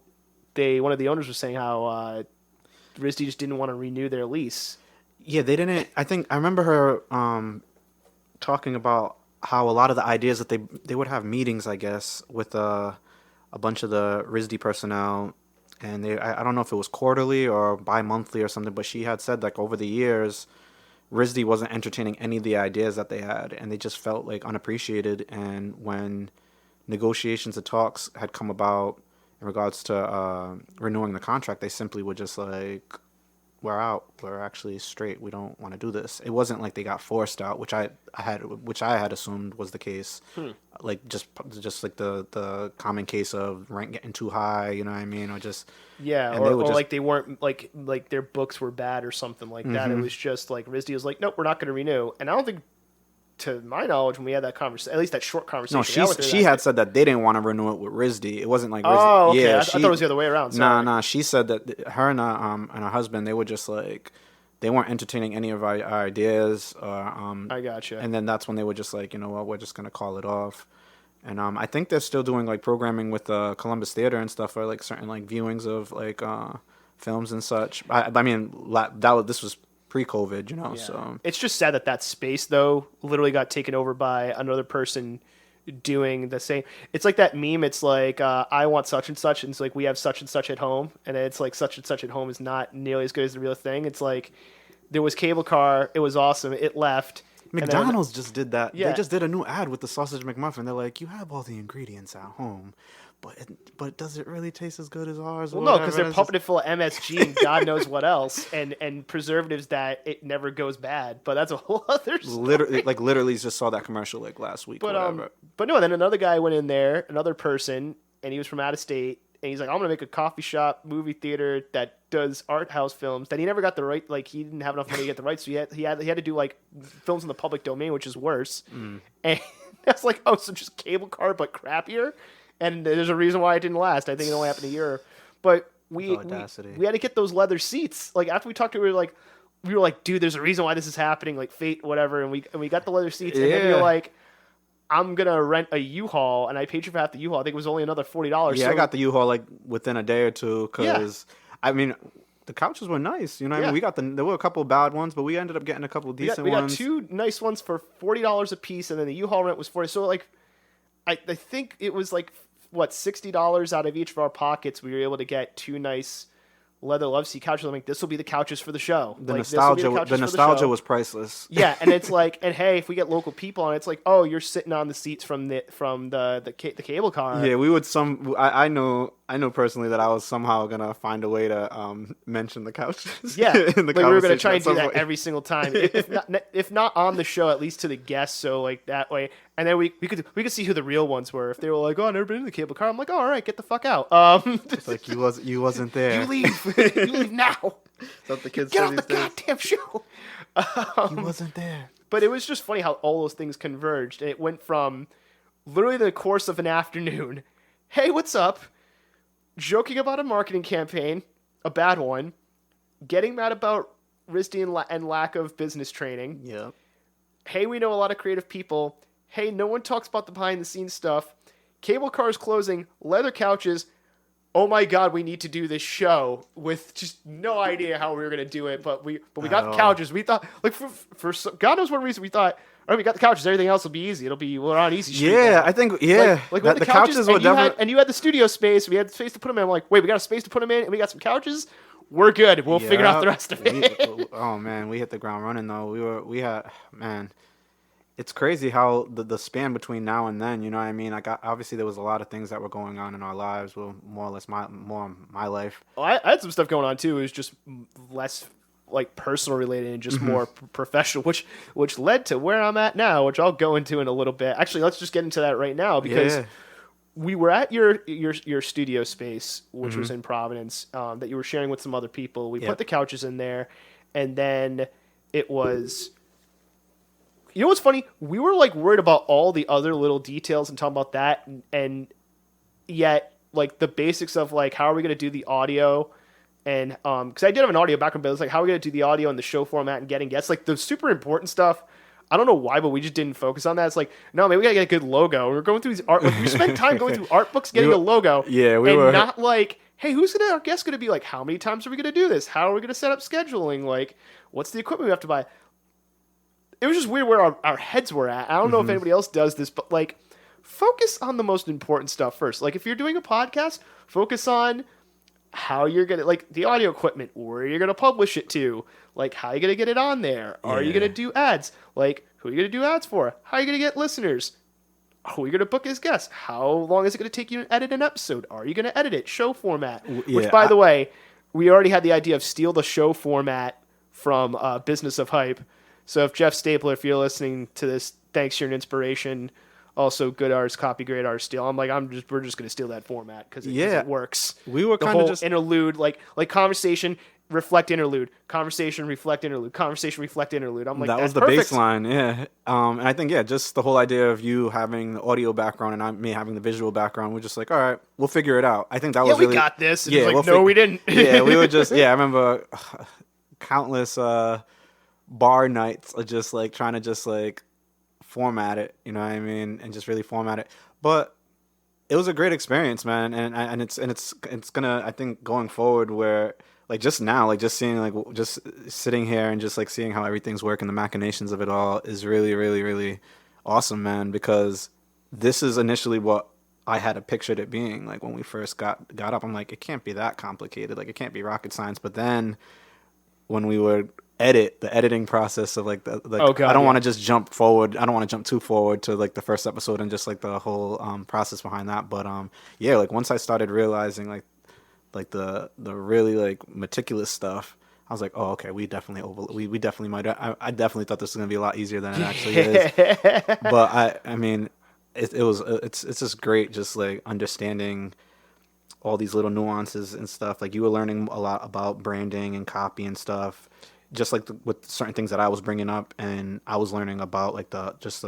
one of the owners was saying how RISD just didn't want to renew their lease. Yeah, they didn't. I think I remember her talking about how a lot of the ideas that they would have meetings, I guess, with a bunch of the RISD personnel. And I don't know if it was quarterly or bi-monthly or something, but she had said like over the years, RISD wasn't entertaining any of the ideas that they had, and they just felt like unappreciated. And when negotiations and talks had come about in regards to renewing the contract, they simply would just like we're out. We're actually straight. We don't want to do this. It wasn't like they got forced out, which I had assumed was the case. Like just like the common case of rent getting too high, you know what I mean, or just Yeah, or like they weren't like their books were bad or something like that. It was just like RISD was like, nope, we're not going to renew. And I don't think, to my knowledge, when we had that conversation, at least that short conversation, no, she had said that they didn't want to renew it with RISD. It wasn't like RISD. Oh, okay. Yeah, I thought it was the other way around. Nah. She said that her and her husband, they were just like, they weren't entertaining any of our ideas. I gotcha. And then that's when they were just like, you know what, we're just gonna call it off. And I think they're still doing like programming with Columbus Theater and stuff, or like certain like viewings of like films and such. I mean, this was pre-COVID, you know. Yeah. So it's just sad that space though literally got taken over by another person doing the same. It's like that meme. It's like I want such and such, and it's like we have such and such at home, and it's like such and such at home is not nearly as good as the real thing. It's like there was cable car, it was awesome, it left. McDonald's just did that. Yeah. They just did a new ad with the sausage McMuffin. They're like, you have all the ingredients at home, but does it really taste as good as ours? Well, no, because they're pumping it full of MSG and God knows what else, and preservatives that it never goes bad. But that's a whole other story. Literally just saw that commercial like last week. But no, then another guy went in there, another person, and he was from out of state. And he's like, I'm going to make a coffee shop, movie theater that does art house films. That he never got the right, like he didn't have enough money to get the rights. So he had to do like films in the public domain, which is worse. And I was like, oh, so just cable car, but crappier. And there's a reason why it didn't last. I think it only happened a year. But we had to get those leather seats. Like after we talked to her, we were like, dude, there's a reason why this is happening, like fate, whatever. And we got the leather seats. And then we were like, I'm going to rent a U-Haul, and I paid you for half the U-Haul. I think it was only another $40. Yeah, so I got the U-Haul like within a day or two because, I mean, the couches were nice. You know what I mean? There were a couple of bad ones, but we ended up getting a couple of decent ones. We got two nice ones for $40 a piece, and then the U-Haul rent was $40. So, like, I think it was like, what, $60 out of each of our pockets. We were able to get two nice leather love seat couches. I'm like, this will be the couches for the show. The nostalgia was priceless. Yeah, and it's like, and hey, if we get local people on, it's like, oh, you're sitting on the seats from the cable car. Yeah, we would I know personally that I was somehow gonna find a way to mention the couches. Yeah, in the we were gonna try and do that every single time, if not on the show, at least to the guests. So like that way, and then we could see who the real ones were. If they were like, oh, I've never been in the cable car, I'm like, oh, all right, get the fuck out. It's like you wasn't there. You leave. You leave now. That's the kids. Get off the goddamn show. He wasn't there. But it was just funny how all those things converged. And it went from literally the course of an afternoon. Hey, what's up? Joking about a marketing campaign, a bad one. Getting mad about RISD and lack of business training. Yep. Hey, we know a lot of creative people. Hey, no one talks about the behind the scenes stuff. Cable cars closing. Leather couches. Oh my God, we need to do this show with just no idea how we were going to do it. But we got the couches. We thought, like, for God knows what reason, we thought, all right, we got the couches. Everything else will be easy. we're on easy street. Yeah, now. I think, yeah. Like the couches were definitely. And you had the studio space. We had space to put them in. I'm like, wait, we got a space to put them in, and we got some couches. We're good. We'll figure out the rest of it. Oh man, we hit the ground running though. We had man. It's crazy how the span between now and then, you know what I mean? Like, obviously there was a lot of things that were going on in our lives, well, more or less my life. Well, I had some stuff going on too. It was just less like personal related and just more professional, which led to where I'm at now, which I'll go into in a little bit. Actually, let's just get into that right now because we were at your studio space, which was in Providence, that you were sharing with some other people. We put the couches in there, and then it was. You know what's funny? We were like worried about all the other little details and talking about that, and yet like the basics of like how are we going to do the audio, and because I did have an audio background, but it's like how are we going to do the audio and the show format and getting guests, like the super important stuff. I don't know why, but we just didn't focus on that. It's like, no, man, we got to get a good logo. We're going through these art. Like, we spent time going through art books, getting a logo. Yeah, we were not like, hey, our guest going to be? Like, how many times are we going to do this? How are we going to set up scheduling? Like, what's the equipment we have to buy? It was just weird where our heads were at. I don't know if anybody else does this, but like, focus on the most important stuff first. Like, if you're doing a podcast, focus on how you're going to, like, the audio equipment, where you're going to publish it to, like, how you're going to get it on there. Are you going to do ads? Like, who are you going to do ads for? How are you going to get listeners? Who are you going to book as guests? How long is it going to take you to edit an episode? Are you going to edit it? Show format. Which, by the way, we already had the idea of steal the show format from Business of Hype. So if Jeff Stapler, if you're listening to this, thanks, you're an inspiration. Also, good artists copy great artists steal. I'm like, we're just gonna steal that format because it works. We were kind of just interlude, like conversation, reflect interlude, conversation, reflect interlude, conversation, reflect interlude. I'm like, that was the perfect. baseline, yeah. And I think just the whole idea of you having the audio background and me having the visual background, we're just like, all right, we'll figure it out. I think that was really, we got this. And yeah, like, no, we didn't. Yeah, we were just I remember countless bar nights of just like trying to just like format it, you know what I mean, and just really format it. But it was a great experience, man, and it's gonna, I think, going forward, where like just now, like just seeing, like just sitting here and just like seeing how everything's working, the machinations of it all is really, really, really awesome, man, because this is initially what I had pictured it being. Like when we first got up, I'm like, it can't be that complicated, like it can't be rocket science. But then when we would edit, the editing process of like I don't want to just jump forward. I don't want to jump too forward to like the first episode and just like the whole process behind that. But like once I started realizing like the really like meticulous stuff, I was like, oh, okay, we definitely we definitely might. I definitely thought this was gonna be a lot easier than it actually is. But I mean, it's just great, just like understanding all these little nuances and stuff. Like you were learning a lot about branding and copy and stuff, just like with certain things that I was bringing up, and I was learning about like just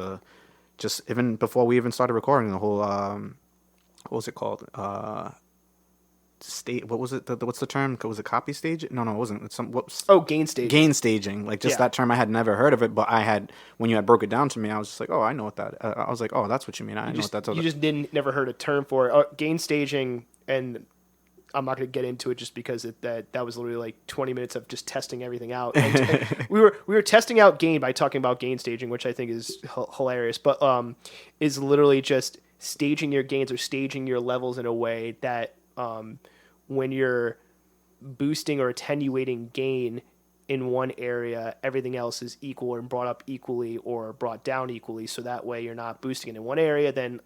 even before we even started recording, the whole what was it called? What was it? What's the term? Was it copy stage? No, it wasn't. It's gain staging. Gain staging. Like just that term, I had never heard of it, but when you had broke it down to me, I was just like, oh, I know what that. I was like, oh, that's what you mean. I know what that's. You just never heard a term for it. Gain staging, and I'm not going to get into it just because that was literally like 20 minutes of just testing everything out. And we were testing out gain by talking about gain staging, which I think is hilarious, but is literally just staging your gains or staging your levels in a way that when you're boosting or attenuating gain in one area, everything else is equal and brought up equally or brought down equally. So that way you're not boosting it in one area, then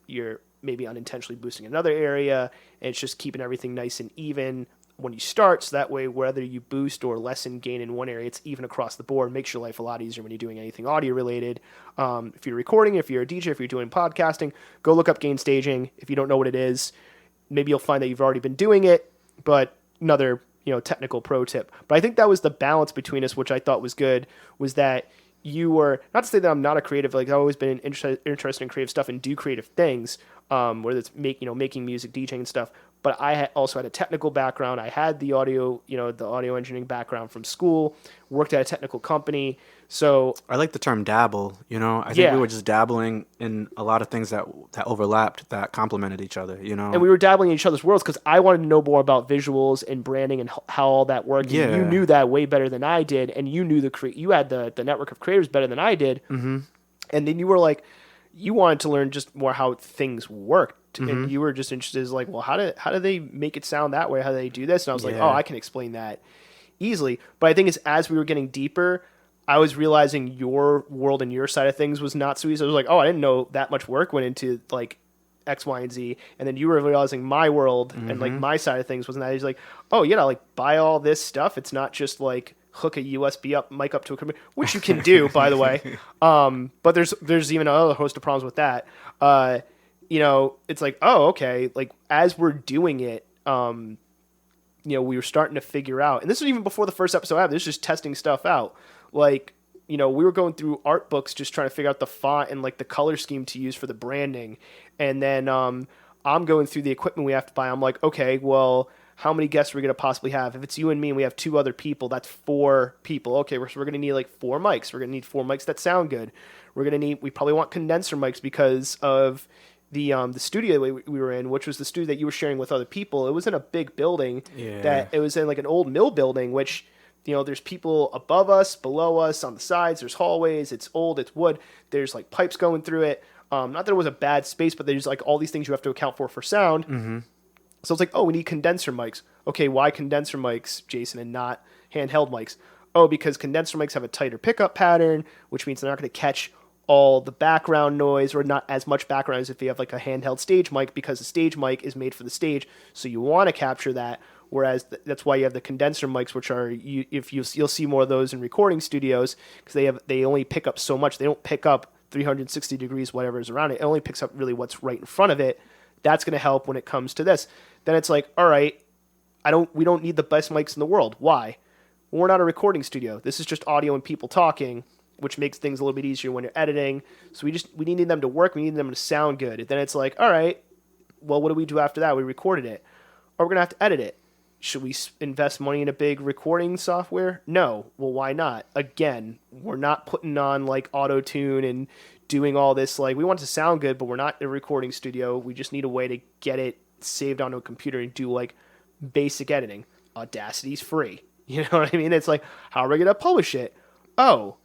you're maybe unintentionally boosting another area, and it's just keeping everything nice and even when you start. So that way, whether you boost or lessen gain in one area, it's even across the board. Makes your life a lot easier when you're doing anything audio related. If you're recording, if you're a DJ, if you're doing podcasting, go look up gain staging. If you don't know what it is, maybe you'll find that you've already been doing it, but another technical pro tip. But I think that was the balance between us, which I thought was good, was that you were, not to say that I'm not a creative, like I've always been interested in creative stuff and do creative things, whether it's making music, DJing and stuff. But I also had a technical background. I had the audio, the audio engineering background from school, worked at a technical company. So I like the term dabble, I think we were just dabbling in a lot of things that overlapped, that complemented each other, And we were dabbling in each other's worlds because I wanted to know more about visuals and branding and how all that worked. Yeah. And you knew that way better than I did, and you knew you had the network of creators better than I did. Mm-hmm. And then you were like, you wanted to learn just more how things worked. Mm-hmm. And you were just interested in like, well, how do they make it sound that way? How do they do this? And I was like, oh, I can explain that easily. But I think it's as we were getting deeper, I was realizing your world and your side of things was not so easy. I was like, oh, I didn't know that much work went into like X, Y, and Z. And then you were realizing my world and like my side of things wasn't that easy. Like, oh, like buy all this stuff. It's not just like hook a USB mic up to a computer, which you can do, by the way. But there's even another host of problems with that. It's like, oh, okay. Like as we're doing it, we were starting to figure out, and this was even before the first episode happened. This was just testing stuff out. Like, we were going through art books, just trying to figure out the font and like the color scheme to use for the branding. And then, I'm going through the equipment we have to buy. I'm like, okay, well, how many guests are we going to possibly have? If it's you and me and we have 2 other people, that's 4 people. Okay, we're going to need like 4 mics. We're going to need 4 mics that sound good. We probably want condenser mics because of the studio we were in, which was the studio that you were sharing with other people. It was in a big building that it was in like an old mill building, which, there's people above us, below us, on the sides, there's hallways, it's old, it's wood, there's like pipes going through it. Not that it was a bad space, but there's like all these things you have to account for sound. Mm-hmm. So it's like, oh, we need condenser mics. Okay, why condenser mics, Jason, and not handheld mics? Oh, because condenser mics have a tighter pickup pattern, which means they're not going to catch all the background noise, or not as much background as if you have like a handheld stage mic, because the stage mic is made for the stage. So you want to capture that. Whereas that's why you have the condenser mics, which are you'll see more of those in recording studios because they only pick up so much. They don't pick up 360 degrees, whatever is around it. It only picks up really what's right in front of it. That's going to help when it comes to this. Then it's like, all right, we don't need the best mics in the world. Why? Well, we're not a recording studio. This is just audio and people talking, which makes things a little bit easier when you're editing. So we need them to work. We need them to sound good. And then it's like, all right, well, what do we do after that? We recorded it. Or we're going to have to edit it. Should we invest money in a big recording software? No. Well, why not? Again, we're not putting on like auto-tune and doing all this. Like, we want it to sound good, but we're not a recording studio. We just need a way to get it saved onto a computer and do like basic editing. Audacity's free. You know what I mean? It's like, how are we going to publish it? Oh,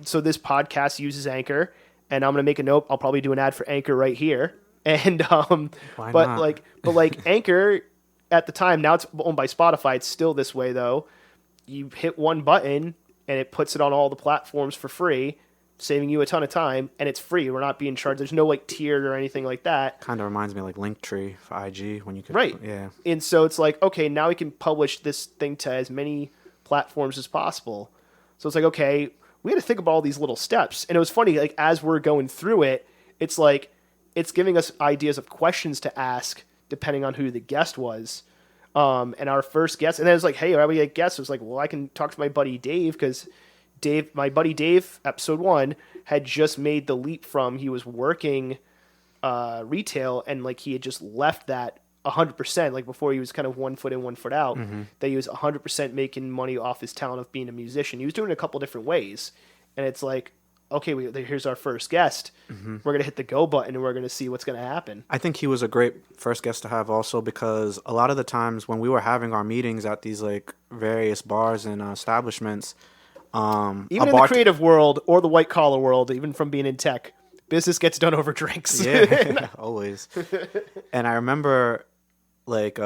so this podcast uses Anchor, and I'm going to make a note. I'll probably do an ad for Anchor right here. And Why not? But Anchor at the time, now it's owned by Spotify. It's still this way though. You hit one button and it puts it on all the platforms for free, saving you a ton of time, and it's free. We're not being charged. There's no like tiered or anything like that. Kind of reminds me of like Linktree for IG when you could. Right. Yeah. And so it's like, okay, now we can publish this thing to as many platforms as possible. So it's like, okay, we had to think about all these little steps. And it was funny, like as we're going through it, it's like it's giving us ideas of questions to ask depending on who the guest was. And our first guest, and then it was like, hey, why do we get guests? It was like, well, I can talk to my buddy Dave because my buddy Dave, episode 1, had just made the leap from he was working retail and like he had just left that 100%, like before he was kind of 1 foot in, 1 foot out, that he was 100% making money off his talent of being a musician. He was doing it a couple different ways. And it's like, okay, here's our first guest. We're going to hit the go button and we're going to see what's going to happen. I think he was a great first guest to have also because a lot of the times when we were having our meetings at these like various bars and establishments, even in the creative world or the white collar world, even from being in tech, business gets done over drinks. Yeah, always. And I remember like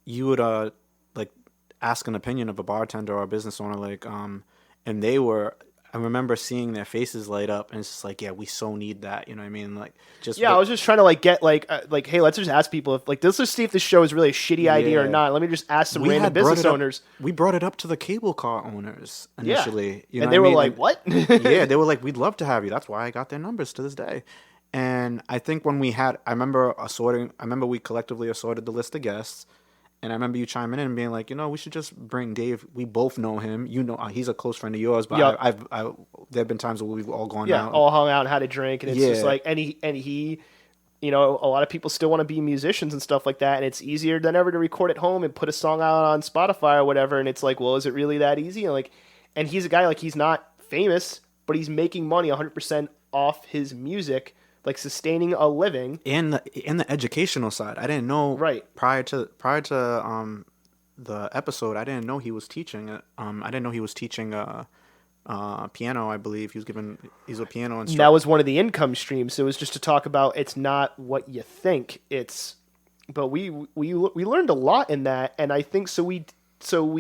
you would like ask an opinion of a bartender or a business owner, like and I remember seeing their faces light up, and it's just like, yeah, we so need that. You know what I mean? Like, I was just trying to like get like, hey, let's just ask people if like let's just see if this show is really a shitty idea or not. Let me just ask some random business owners. We brought it up to the cable car owners initially, you know, and they were like, what? Yeah, they were like, we'd love to have you. That's why I got their numbers to this day. And I think when I remember we collectively assorted the list of guests. And I remember you chiming in and being like, we should just bring Dave. We both know him. He's a close friend of yours, but there have been times where we've all gone out. All hung out and had a drink. And it's just like, and he, a lot of people still want to be musicians and stuff like that. And it's easier than ever to record at home and put a song out on Spotify or whatever. And it's like, well, is it really that easy? And he's a guy, like, he's not famous, but he's making money 100% off his music, like sustaining a living. In the educational side, I didn't know. Right. Prior to the episode, I didn't know he was teaching. I didn't know he was teaching piano. I believe he's a piano instructor. That was one of the income streams. So it was just to talk about it's not what you think. But we learned a lot in that, and I think so. We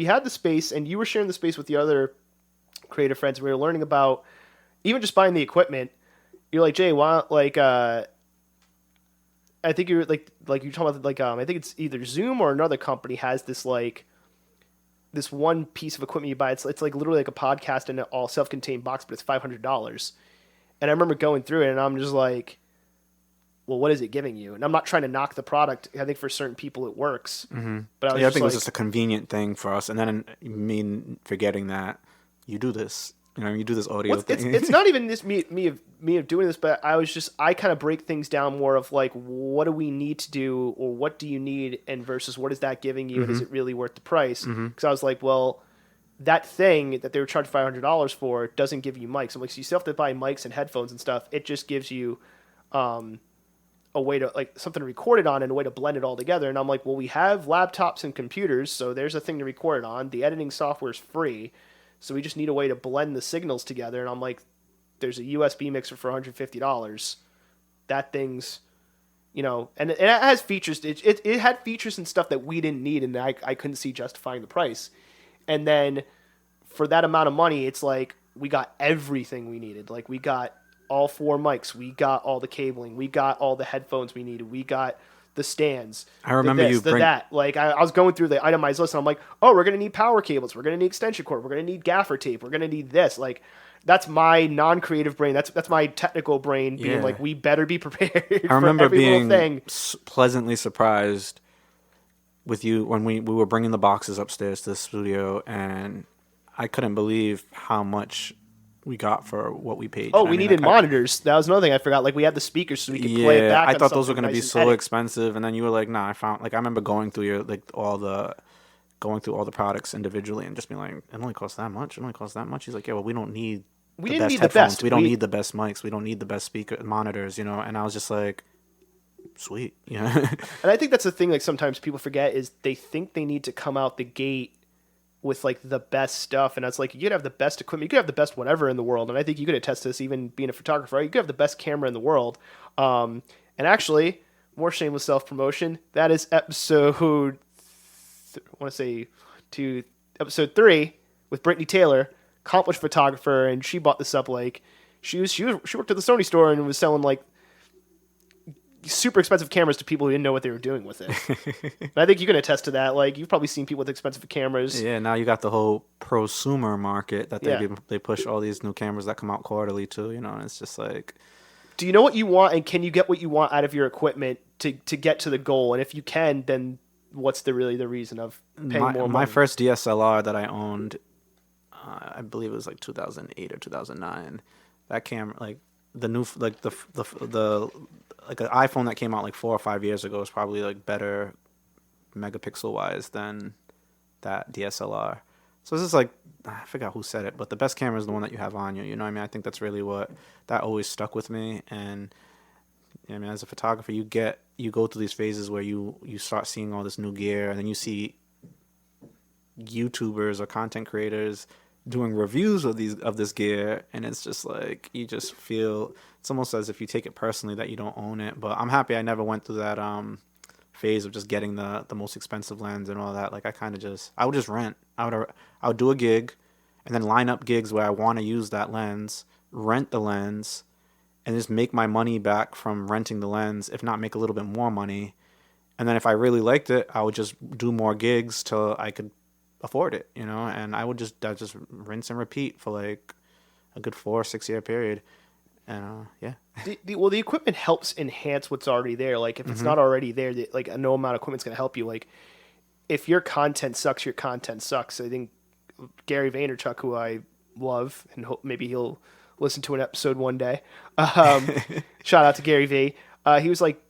had the space, and you were sharing the space with the other creative friends. We were learning about even just buying the equipment. You're like, Jay, why? Like, I think you're like you're talking about like I think it's either Zoom or another company has this like this one piece of equipment you buy. It's like literally like a podcast in an all self-contained box, but it's $500. And I remember going through it, and I'm just like, well, what is it giving you? And I'm not trying to knock the product. I think for certain people it works. Mm-hmm. But I think it was just a convenient thing for us. And then forgetting that you do this. You do this audio thing. It's not even this me of doing this, but I kind of break things down more of like, what do we need to do, or what do you need, and versus what is that giving you, and is it really worth the price? Because I was like, well, that thing that they were charged $500 for doesn't give you mics. I'm like, so you still have to buy mics and headphones and stuff. It just gives you a way to like something to record it on and a way to blend it all together. And I'm like, well, we have laptops and computers, so there's a thing to record it on. The editing software is free. So we just need a way to blend the signals together. And I'm like, there's a USB mixer for $150. That thing's, and it has features. It had features and stuff that we didn't need, and I couldn't see justifying the price. And then for that amount of money, it's like we got everything we needed. Like we got all 4 mics. We got all the cabling. We got all the headphones we needed. We got the stands, I remember the you this, that. Like I was going through the itemized list, and I'm like, oh, we're gonna need power cables, we're gonna need extension cord, we're gonna need gaffer tape, we're gonna need this. Like that's my non-creative brain. That's my technical brain being like, Yeah. we better be prepared I for remember every little being thing. pleasantly surprised with you when we were bringing the boxes upstairs to the studio, and I couldn't believe how much we got for what we paid. Oh, I we mean, needed like, monitors. That was another thing I forgot. Like we had the speakers so we could play it yeah, back I on thought those were something gonna be nice and so edit. expensive, and then you were like, "Nah, I found like I remember going through your like all the going through all the products individually and just being like, it only costs that much. It only costs that much. He's like, yeah, well, we don't need We the didn't best need the headphones. best. We don't need the best mics. We don't need the best speaker monitors, And I was just like, sweet, And I think that's the thing. Like sometimes people forget is they think they need to come out the gate with like the best stuff, and it's like you could have the best equipment, you could have the best whatever in the world, and I think you could attest to this even being a photographer. Right? You could have the best camera in the world, and actually, more shameless self promotion. That is episode, I want to say, episode 3 with Brittany Taylor, accomplished photographer, and she bought this up like she worked at the Sony store and was selling like super expensive cameras to people who didn't know what they were doing with it. And I think you can attest to that. Like you've probably seen people with expensive cameras. Yeah, now you got the whole prosumer market that Yeah. they push all these new cameras that come out quarterly too, and it's just like, Do you know what you want, and can you get what you want out of your equipment to get to the goal? And if you can, then what's really the reason of paying more money? my first DSLR that I owned, I believe it was like 2008 or 2009. That camera, like the new, like the like an iPhone that came out like 4 or 5 years ago is probably like better megapixel wise than that DSLR. So this is like, I forgot who said it, but the best camera is the one that you have on you. You know what I mean? I think that's really what that always stuck with me. And I mean, as a photographer, you go through these phases where you start seeing all this new gear, and then you see YouTubers or content creators doing reviews of this gear, and it's just like you just feel it's almost as if you take it personally that you don't own it. But I'm happy I never went through that phase of just getting the most expensive lens and all that. Like I would just rent. I would do a gig, and then line up gigs where I want to use that lens, rent the lens, and just make my money back from renting the lens, if not make a little bit more money. And then if I really liked it, I would just do more gigs till I could afford it, and I would just rinse and repeat for like a good 4 or 6 year period. And yeah. The equipment helps enhance what's already there. Like if it's not already there, like no amount of equipment's going to help you. Like if your content sucks, your content sucks. I think Gary Vaynerchuk, who I love, and hope maybe he'll listen to an episode one day. Shout out to Gary V. He was like,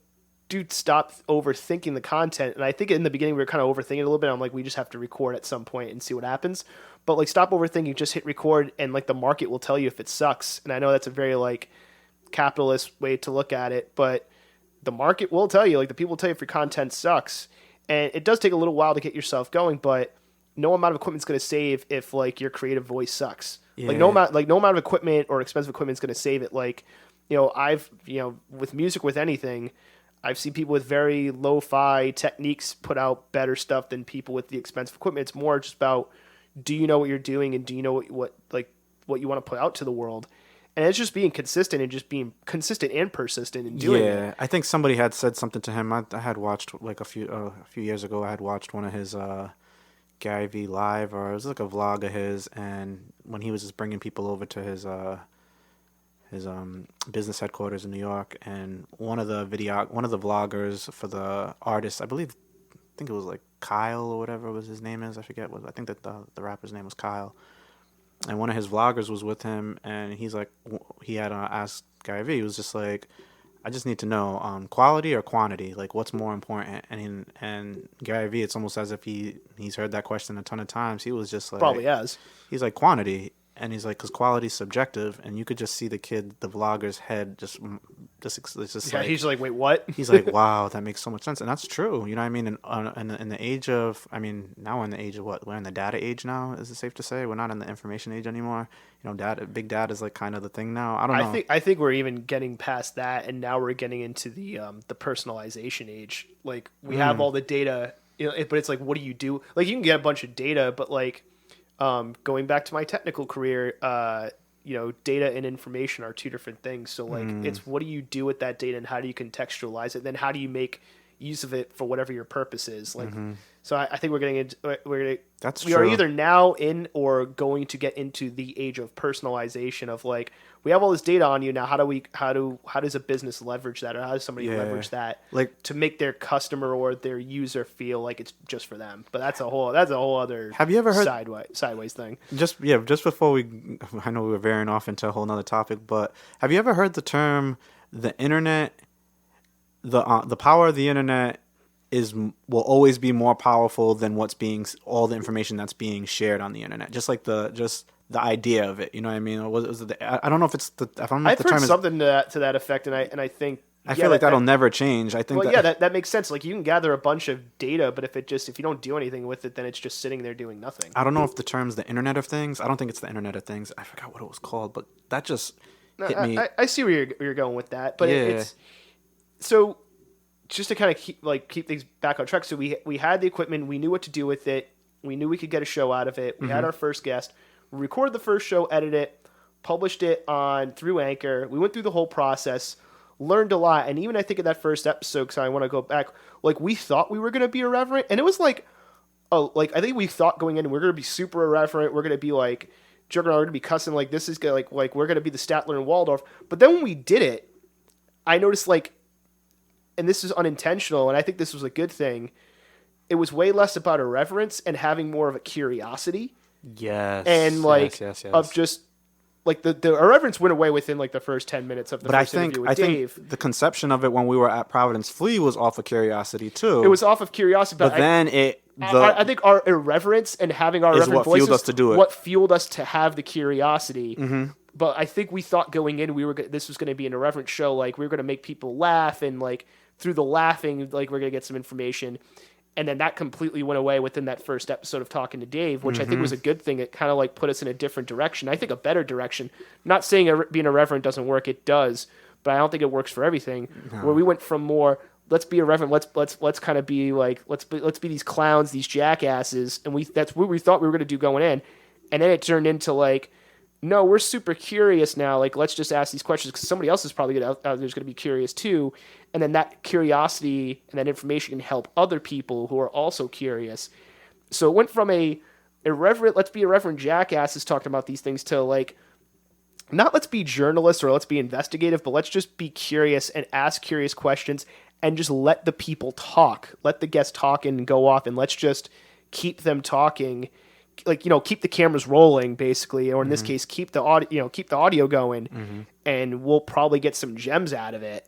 dude, stop overthinking the content. And I think in the beginning we were kind of overthinking it a little bit. I'm like, we just have to record at some point and see what happens. But like, stop overthinking, just hit record, and like the market will tell you if it sucks. And I know that's a very like capitalist way to look at it, but the market will tell you, like the people will tell you if your content sucks. And it does take a little while to get yourself going, but no amount of equipment's going to save if like your creative voice sucks. Yeah. Like no amount of equipment or expensive equipment is going to save it. Like, with music, with anything, I've seen people with very lo-fi techniques put out better stuff than people with the expensive equipment. It's more just about, do you know what you're doing, and do you know what you want to put out to the world? And it's just being consistent and persistent in doing it. Yeah, I think somebody had said something to him. I had watched like a few years ago. I had watched one of his Gary V live, or it was like a vlog of his, and when he was just bringing people over to his business headquarters in New York, and one of the vloggers for the artist, I think it was like Kyle or whatever was his name is. I forget what. I think that the rapper's name was Kyle, and one of his vloggers was with him, and he's like, he had asked Gary V. He was just like, I just need to know quality or quantity, like what's more important. And Gary V, it's almost as if he's heard that question a ton of times. He was just like, probably has. He's like, quantity. And he's like, because quality is subjective, and you could just see the vlogger's head just yeah, he's like, wait, what? He's like, wow, that makes so much sense, and that's true. You know what I mean? And in the age of, I mean, now we're in the age of what? We're in the data age now. Is it safe to say we're not in the information age anymore? Big data is like kind of the thing now. I don't know. I think we're even getting past that, and now we're getting into the personalization age. Like we have all the data, but it's like, what do you do? Like you can get a bunch of data, but like. Going back to my technical career, data and information are two different things. So like, it's what do you do with that data, and how do you contextualize it? Then how do you make use of it for whatever your purpose is. Like, Mm-hmm. so I think That's we true. are either now in or going to get into the age of personalization of like, we have all this data on you now. How does a business leverage that, or how does somebody Yeah. leverage that, Like, to make their customer or their user feel like it's just for them? But that's a whole other. Have you ever heard sideways thing? just before I know we were veering off into a whole nother topic, but have you ever heard the term the internet, the power of the internet will always be more powerful than all the information that's being shared on the internet. Just like the idea of it, you know what I mean? Or was it I don't know if it's I don't know if I've the heard term something to that effect, and I think I feel like that'll never change. I think that makes sense. Like, you can gather a bunch of data, but if you don't do anything with it, then it's just sitting there doing nothing. I don't know if the term's the Internet of Things. I don't think it's the Internet of Things. I forgot what it was called, but that just hit me. I see where you're going with that, but Yeah. it's so. Just to kind of keep things back on track. So we had the equipment, we knew what to do with it, we knew we could get a show out of it. We had our first guest. We recorded the first show, edited it, published it through Anchor. We went through the whole process, learned a lot, and even I think in that first episode, because I want to go back, like, we thought we were going to be irreverent, and it was like, I think we thought going in we're going to be super irreverent. We're going to be like joking around, we're going to be cussing, like this is gonna, like we're going to be the Statler and Waldorf. But then when we did it, I noticed, like, and this is unintentional, and I think this was a good thing, it was way less about irreverence and having more of a curiosity. Yes. And, like, yes. of just, like, the irreverence went away within, like, the first 10 minutes of the first interview with Dave. Think the conception of it when we were at Providence Flea was off of curiosity, too. It was off of curiosity. But then I think our irreverence and having our irreverent voices fueled us to do it. What fueled us to have the curiosity. Mm-hmm. But I think we thought going in this was going to be an irreverent show. Like, we were going to make people laugh, and, like, through the laughing, like, we're going to get some information. And then that completely went away within that first episode of talking to Dave, which I think was a good thing. It kind of, like, put us in a different direction. I think a better direction. Not saying being irreverent doesn't work. It does. But I don't think it works for everything. No. Where we went from more, let's be irreverent. Let's kind of be like, let's be these clowns, these jackasses. And that's what we thought we were going to do going in. And then it turned into, like, no, we're super curious now. Like, let's just ask these questions because somebody else is probably out there's going to be curious too. And then that curiosity and that information can help other people who are also curious. So it went from let's be irreverent jackasses talking about these things to, like, not let's be journalists or let's be investigative, but let's just be curious and ask curious questions and just let the people talk. Let the guests talk and go off, and let's just keep them talking. Like, keep the cameras rolling, basically, or in this case, keep the audio going, and we'll probably get some gems out of it.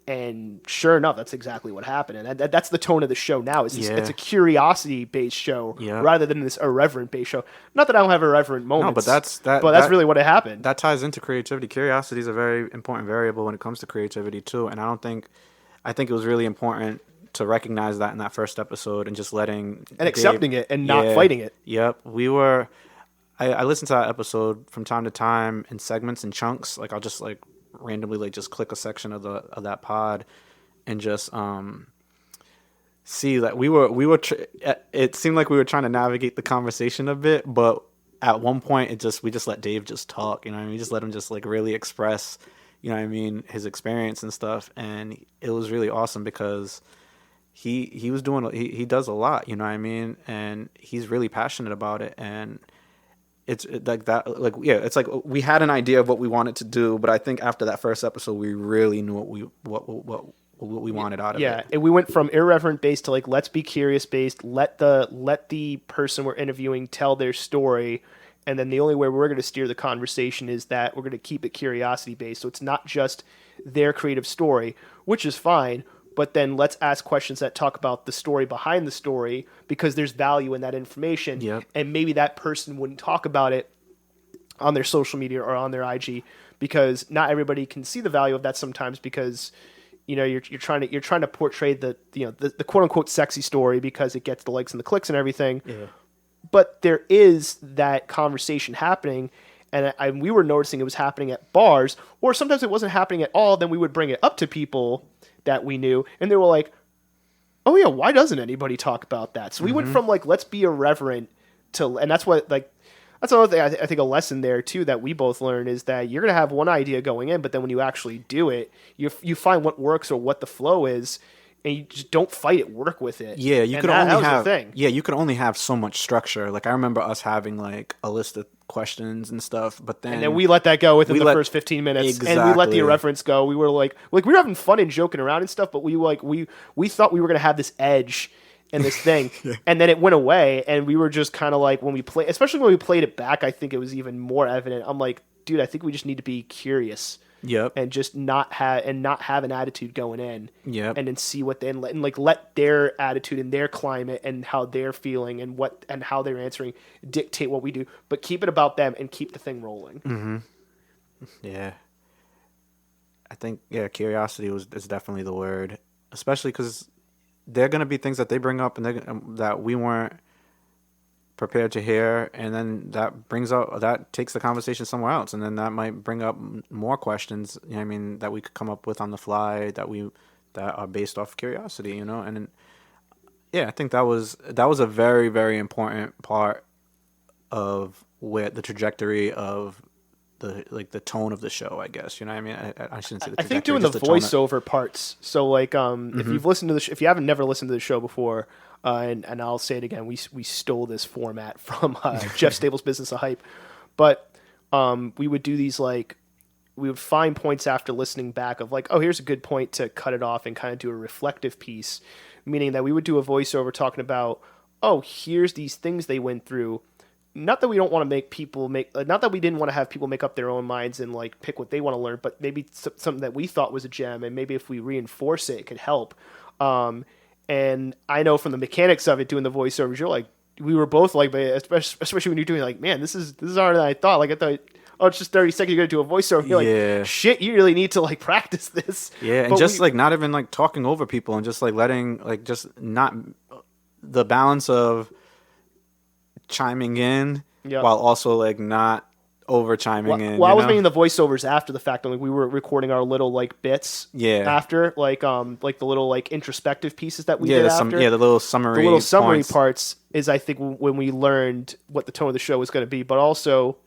And sure enough, that's exactly what happened. And that's the tone of the show now. It's a curiosity-based show rather than this irreverent-based show. Not that I don't have irreverent moments. No, but that's really what happened. That ties into creativity. Curiosity is a very important variable when it comes to creativity too. And I think it was really important to recognize that in that first episode and just accepting it and not fighting it. Yep. I listened to that episode from time to time in segments and chunks. Like, I'll just, like, randomly, like, just click a section of that pod and just see that it seemed like we were trying to navigate the conversation a bit, but at one point we just let Dave just talk, you know what I mean? We just let him just, like, really express, you know what I mean, his experience and stuff. And it was really awesome because he was doing, he does a lot, you know what I mean? And he's really passionate about it. And it's like that, like, yeah, it's like we had an idea of what we wanted to do, but I think after that first episode, we really knew what we wanted out of it. Yeah, and we went from irreverent based to, like, let's be curious based. Let the person we're interviewing tell their story, and then the only way we're going to steer the conversation is that we're going to keep it curiosity based. So it's not just their creative story, which is fine. But then let's ask questions that talk about the story behind the story because there's value in that information. Yep. And maybe that person wouldn't talk about it on their social media or on their IG because not everybody can see the value of that sometimes because, you're trying to portray the quote unquote sexy story because it gets the likes and the clicks and everything. Yeah. But there is that conversation happening. And we were noticing it was happening at bars, or sometimes it wasn't happening at all. Then we would bring it up to people that we knew, and they were like, "Oh yeah, why doesn't anybody talk about that?" So we went from, like, let's be irreverent to, and that's what, like, that's another thing I think a lesson there too that we both learned is that you're gonna have one idea going in, but then when you actually do it, you find what works or what the flow is, and you just don't fight it, work with it. Yeah, you and could that only was have the thing. yeah, you could only have so much structure. Like I remember us having like a list of questions and stuff, but And then we let that go within the let first 15 minutes, and we let exactly. the irreverence go. We were like we were having fun and joking around and stuff, but we thought we were gonna have this edge and this thing, and then it went away, and we were just kind of like when we play, especially when we played it back, I think it was even more evident. I'm like, dude, I think we just need to be curious. Yep. And just not have an attitude going in. Yep. And then see what they and like let their attitude and their climate and how they're feeling and how they're answering dictate what we do. But keep it about them and keep the thing rolling. Mm-hmm. Yeah. I think curiosity is definitely the word, especially because there are gonna be things that they bring up and that we weren't prepared to hear, and then that takes the conversation somewhere else, and then that might bring up more questions, you know what I mean, that we could come up with on the fly that are based off curiosity, you know. And I think that was a very, very important part of where the trajectory of the tone of the show, I guess, you know what I mean. I shouldn't say the trajectory. I think doing the voiceover parts. So like if you've listened to if you haven't never listened to the show before, and I'll say it again, we stole this format from Jeff Stable's Business of Hype, but we would do these like we would find points after listening back of like, oh, here's a good point to cut it off and kind of do a reflective piece, meaning that we would do a voiceover talking about, oh, here's these things they went through. Not that we don't want to make people not that we didn't want to have people make up their own minds and like pick what they want to learn, but maybe something that we thought was a gem, and maybe if we reinforce it, it could help. And I know from the mechanics of it, doing the voiceovers, you're like, we were both like, especially when you're doing like, man, this is harder than I thought. Like I thought, oh, it's just 30 seconds, you're gonna do a voiceover. You're like, shit, you really need to like practice this. Yeah, and just like not even like talking over people and just like letting like just not the balance of chiming in while also like not over chiming in. Well, I was making the voiceovers after the fact. Like we were recording our little like bits after, like the little like introspective pieces that we did after. The little summary parts is I think when we learned what the tone of the show was going to be, but also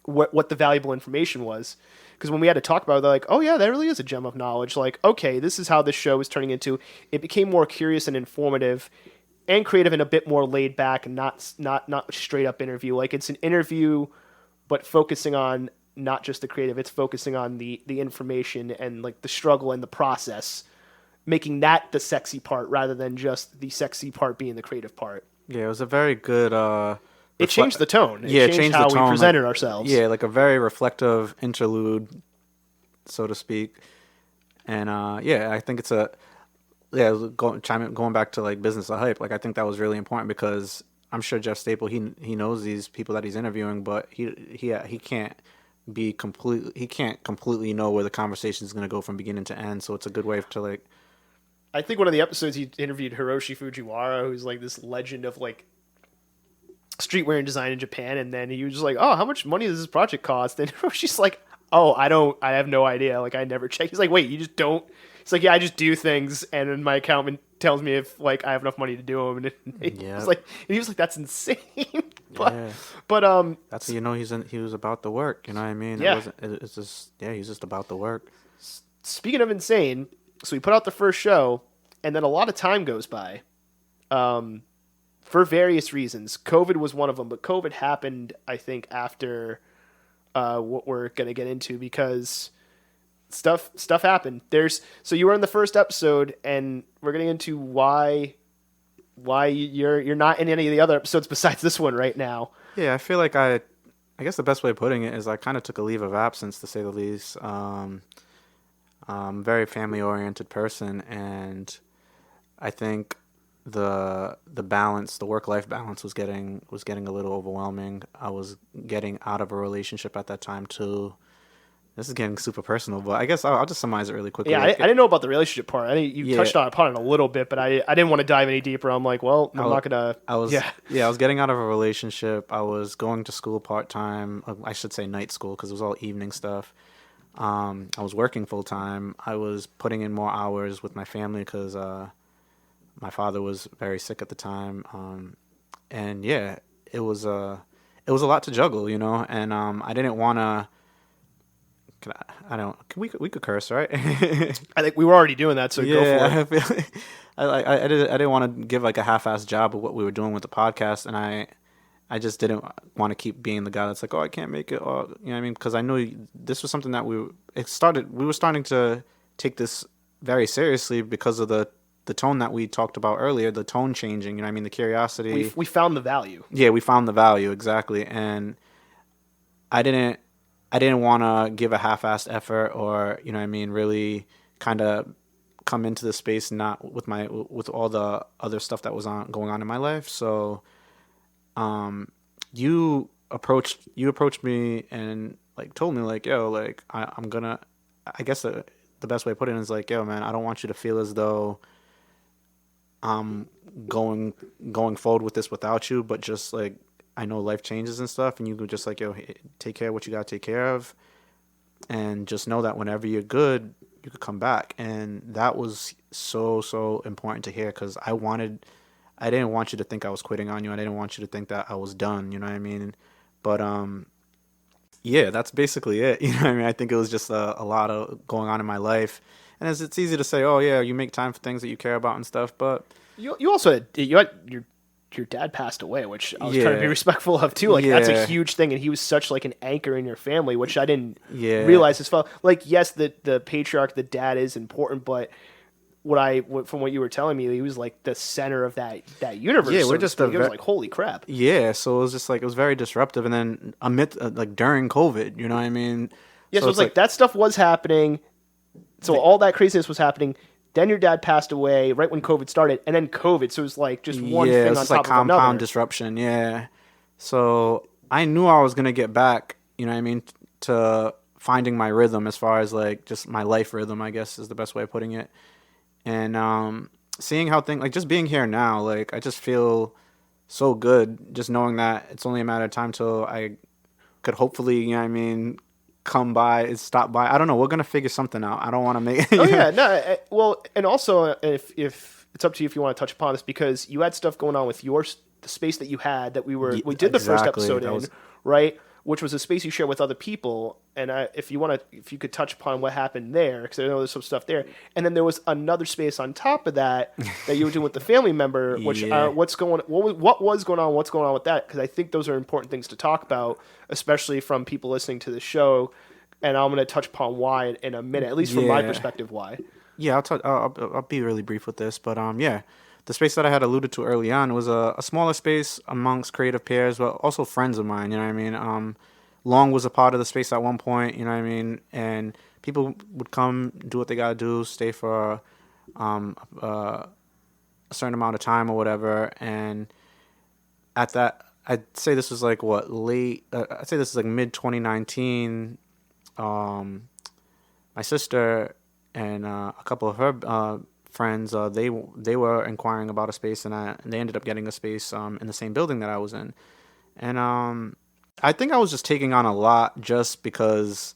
what the valuable information was. Because when we had to talk about it, they're like, oh yeah, that really is a gem of knowledge. Like, okay, this is how this show is turning into. It became more curious and informative and creative and a bit more laid back and not straight up interview. Like it's an interview, but focusing on not just the creative, it's focusing on the information and like the struggle and the process, making that the sexy part rather than just the sexy part being the creative part. Yeah, it was a very good... it changed the tone. It changed how we presented ourselves. Yeah, like a very reflective interlude, so to speak. And I think it's going back to like Business of Hype, like I think that was really important because I'm sure Jeff Staple he knows these people that he's interviewing, but he can't completely know where the conversation is going to go from beginning to end. So it's a good way to like. I think one of the episodes he interviewed Hiroshi Fujiwara, who's like this legend of like streetwear and design in Japan, and then he was just like, "Oh, how much money does this project cost?" And Hiroshi's like, "Oh, I have no idea. Like I never checked." He's like, "Wait, you just don't." It's like, yeah, I just do things, and then my accountant tells me if like I have enough money to do them. And he was like, that's insane. but that's how you know he was about the work. You know what I mean? Yeah. It's just he's just about the work. Speaking of insane, so we put out the first show, and then a lot of time goes by, for various reasons. COVID was one of them, but COVID happened, I think, after what we're gonna get into because. Stuff happened. So you were in the first episode, and we're getting into why you're not in any of the other episodes besides this one right now. Yeah, I feel like I guess the best way of putting it is I kind of took a leave of absence, to say the least. Very family oriented person, and I think the balance, the work life balance, was getting a little overwhelming. I was getting out of a relationship at that time too. This is getting super personal, but I guess I'll just summarize it really quickly. Yeah, I didn't know about the relationship part. You touched upon it a little bit, but I didn't want to dive any deeper. I'm like, well, I'm not gonna. I was getting out of a relationship. I was going to school part time. I should say night school because it was all evening stuff. I was working full time. I was putting in more hours with my family because my father was very sick at the time. And it was a lot to juggle, you know. And I didn't want to We could curse, right? I think we were already doing that, so go for it. I didn't want to give like a half-assed job of what we were doing with the podcast, and I just didn't want to keep being the guy that's like, oh, I can't make it, or you know what I mean? Because I knew this was something that we were starting to take this very seriously because of the tone that we talked about earlier, the tone changing, you know what I mean, the curiosity. We found the value. Yeah, we found the value, exactly. And I didn't want to give a half-assed effort or, you know what I mean, really kind of come into the space not with all the other stuff that was going on in my life. So you approached me and like told me like, yo, like I'm gonna, I guess the best way to put it is like, yo, man, I don't want you to feel as though I'm going forward with this without you, but just like, I know life changes and stuff, and you could just like, yo, hey, take care of what you gotta take care of, and just know that whenever you're good, you could come back. And that was so important to hear, because I didn't want you to think I was quitting on you. I didn't want you to think that I was done. You know what I mean? But yeah, that's basically it. You know what I mean? I think it was just a lot of going on in my life, and it's easy to say, oh yeah, you make time for things that you care about and stuff, but you also had your dad passed away, which I was trying to be respectful of too. Like that's a huge thing, and he was such like an anchor in your family, which I didn't realize as well. Like yes, the patriarch, the dad is important, but from what you were telling me, he was like the center of that universe. Yeah, so we're just it was like holy crap. Yeah, so it was just like, it was very disruptive, and then like during COVID, you know what I mean? Yeah, so it was like that stuff was happening. So all that craziness was happening. Then your dad passed away right when COVID started, and then COVID. So it was like just one thing on top of another. Compound disruption, yeah. So I knew I was going to get back, you know what I mean, to finding my rhythm as far as like just my life rhythm, I guess is the best way of putting it. And seeing how things, like just being here now, like I just feel so good just knowing that it's only a matter of time till I could hopefully, you know what I mean, stop by. I don't know. We're gonna figure something out. I don't want to make. Oh yeah, no. Well, and also if it's up to you if you want to touch upon this, because you had stuff going on with the space that you had that we did the first episode right, which was a space you share with other people. And if you could touch upon what happened there, because I know there's some stuff there. And then there was another space on top of that you were doing with the family member. Which what was going on? What's going on with that? Because I think those are important things to talk about, especially from people listening to the show. And I'm going to touch upon why in a minute, at least from my perspective, why. Yeah, I'll be really brief with this, but yeah, the space that I had alluded to early on was a smaller space amongst creative peers, but also friends of mine. You know what I mean? Long was a part of the space at one point. You know what I mean? And people would come, do what they gotta do, stay for a certain amount of time or whatever. And at that, I'd say this was like I'd say this is like mid 2019. My sister and a couple of her friends, they were inquiring about a space, and they ended up getting a space in the same building that I was in. And I think I was just taking on a lot just because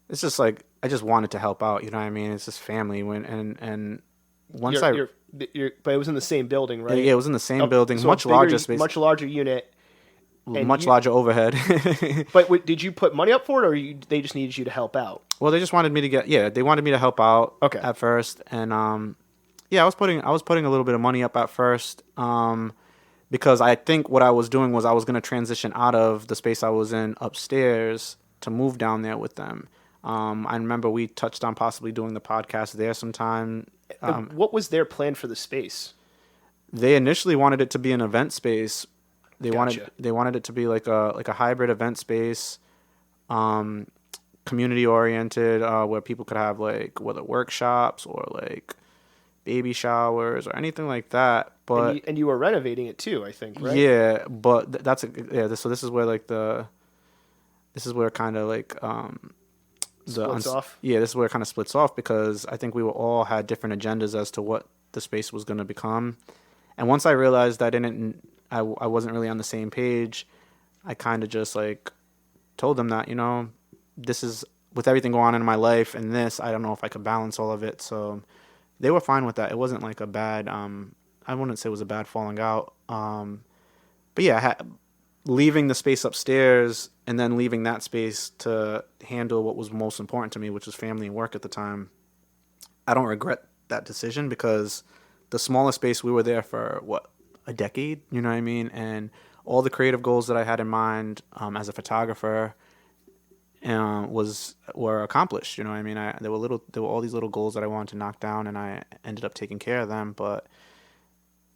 it's just like I just wanted to help out, you know what I mean? It's just family and once but it was in the same building, right? Yeah, it was in the same building, so much larger space, much larger unit. Larger overhead. But did you put money up for it, or they just needed you to help out? Well, they just wanted me to they wanted me to help out at first. And I was putting a little bit of money up at first because I think what I was doing was I was going to transition out of the space I was in upstairs to move down there with them. I remember we touched on possibly doing the podcast there sometime. What was their plan for the space? They initially wanted it to be an event space. They wanted it to be like a hybrid event space, community oriented, where people could have like whether workshops or like baby showers or anything like that. But and you were renovating it too, I think, right? Yeah, but so this is where like this is where kind of like splits off. Yeah, this is where it kind of splits off, because I think we all had different agendas as to what the space was going to become. And once I realized I wasn't really on the same page, I kind of just like told them that, you know, this is, with everything going on in my life and this, I don't know if I could balance all of it. So they were fine with that. It wasn't like a bad, I wouldn't say it was a bad falling out. But yeah, leaving the space upstairs and then leaving that space to handle what was most important to me, which was family and work at the time, I don't regret that decision, because the smallest space, we were there for a decade, you know what I mean? And all the creative goals that I had in mind as a photographer were accomplished, you know what I mean? There were all these little goals that I wanted to knock down, and I ended up taking care of them. But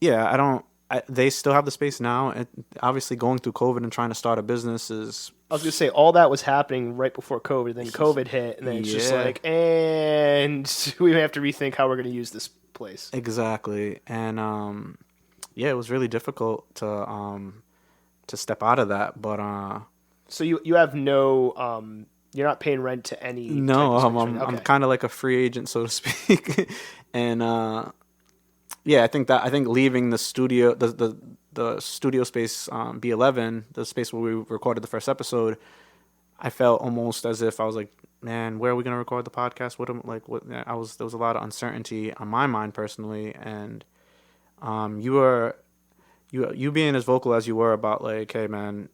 yeah, they still have the space now. And obviously, going through COVID and trying to start a business is... I was going to say, all that was happening right before COVID, then COVID hit, and then it's just like, and we have to rethink how we're going to use this place. Exactly. And it was really difficult to step out of that. But so you have no you're not paying rent to any... No, I'm kind of like a free agent, so to speak. And I think leaving the studio, the studio space, B11, the space where we recorded the first episode, I felt almost as if I was like, man, where are we gonna record the podcast? There was a lot of uncertainty on my mind personally, and you being as vocal as you were about like, hey man,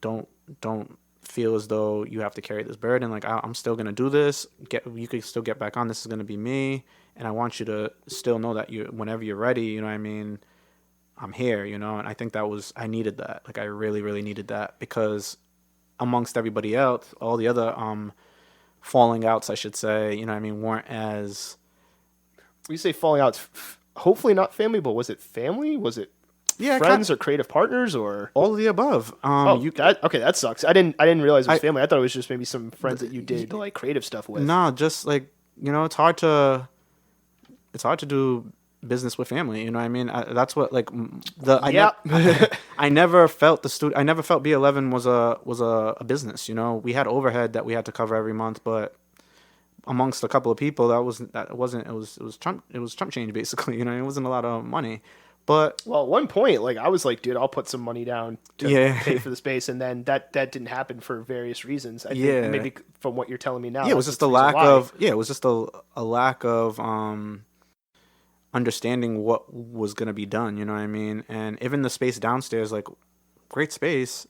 don't feel as though you have to carry this burden. Like, I'm still gonna do this. You could still get back on. This is gonna be me, and I want you to still know that whenever you're ready, you know what I mean, I'm here, you know. And I think I needed that. Like, I really, really needed that, because amongst everybody else, all the other falling outs, I should say, you know what I mean, weren't as... When you say falling outs, hopefully not family, but was it family? Was it friends or creative partners, or all of the above? That sucks. I didn't realize it was family. I thought it was just maybe some friends that you did like creative stuff with. No, just like, you know, it's hard to do business with family, you know what I mean? That's what, like, I never felt I never felt B11 was a business, you know. We had overhead that we had to cover every month, but amongst a couple of people, it was chump change, basically, you know. It wasn't a lot of money. But at one point, like, I was like, dude, I'll put some money down to pay for the space, and then that didn't happen for various reasons. I think maybe from what you're telling me now, it was just a lack of understanding what was going to be done, you know what I mean? And even the space downstairs, like, great space,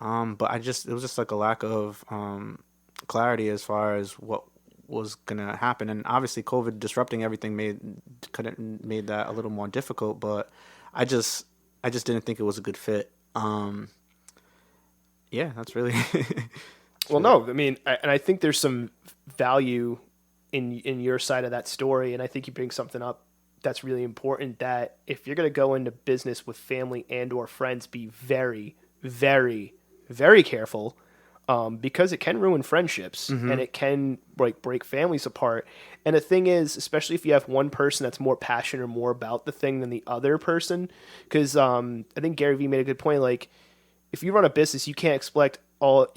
but it was just like a lack of clarity as far as what was going to happen. And obviously COVID disrupting everything made that a little more difficult, but I just didn't think it was a good fit. That's really well, no, I mean, I think there's some value in your side of that story, and I think you bring something up that's really important, that if you're going to go into business with family and or friends, be very, very, very careful, because it can ruin friendships, and it can break families apart. And the thing is, especially if you have one person that's more passionate or more about the thing than the other person, because I think Gary Vee made a good point. Like, if you run a business, you can't expect all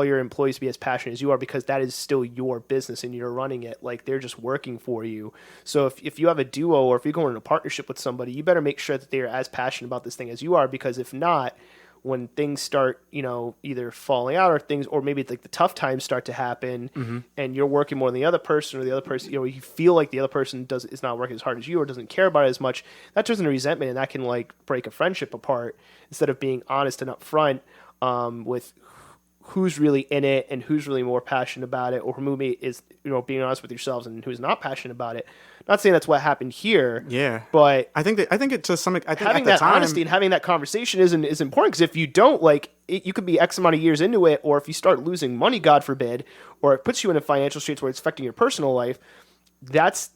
your employees to be as passionate as you are, because that is still your business and you're running it. Like, they're just working for you. So if you have a duo, or if you go into a partnership with somebody, you better make sure that they are as passionate about this thing as you are, because if not, when things start, you know, either falling out or maybe like the tough times start to happen, and you're working more than the other person, or the other person, you know, you feel like the other person is not working as hard as you, or doesn't care about it as much, that turns into resentment, and that can like break a friendship apart, instead of being honest and upfront with who's really in it and who's really more passionate about it, or who maybe is, you know, being honest with yourselves and who's not passionate about it. Not saying that's what happened here. Yeah. But I think it to some, I think having at the that time, honesty and having that conversation is important, because if you don't, like, you could be X amount of years into it, or if you start losing money, God forbid, or it puts you in a financial straits where it's affecting your personal life, that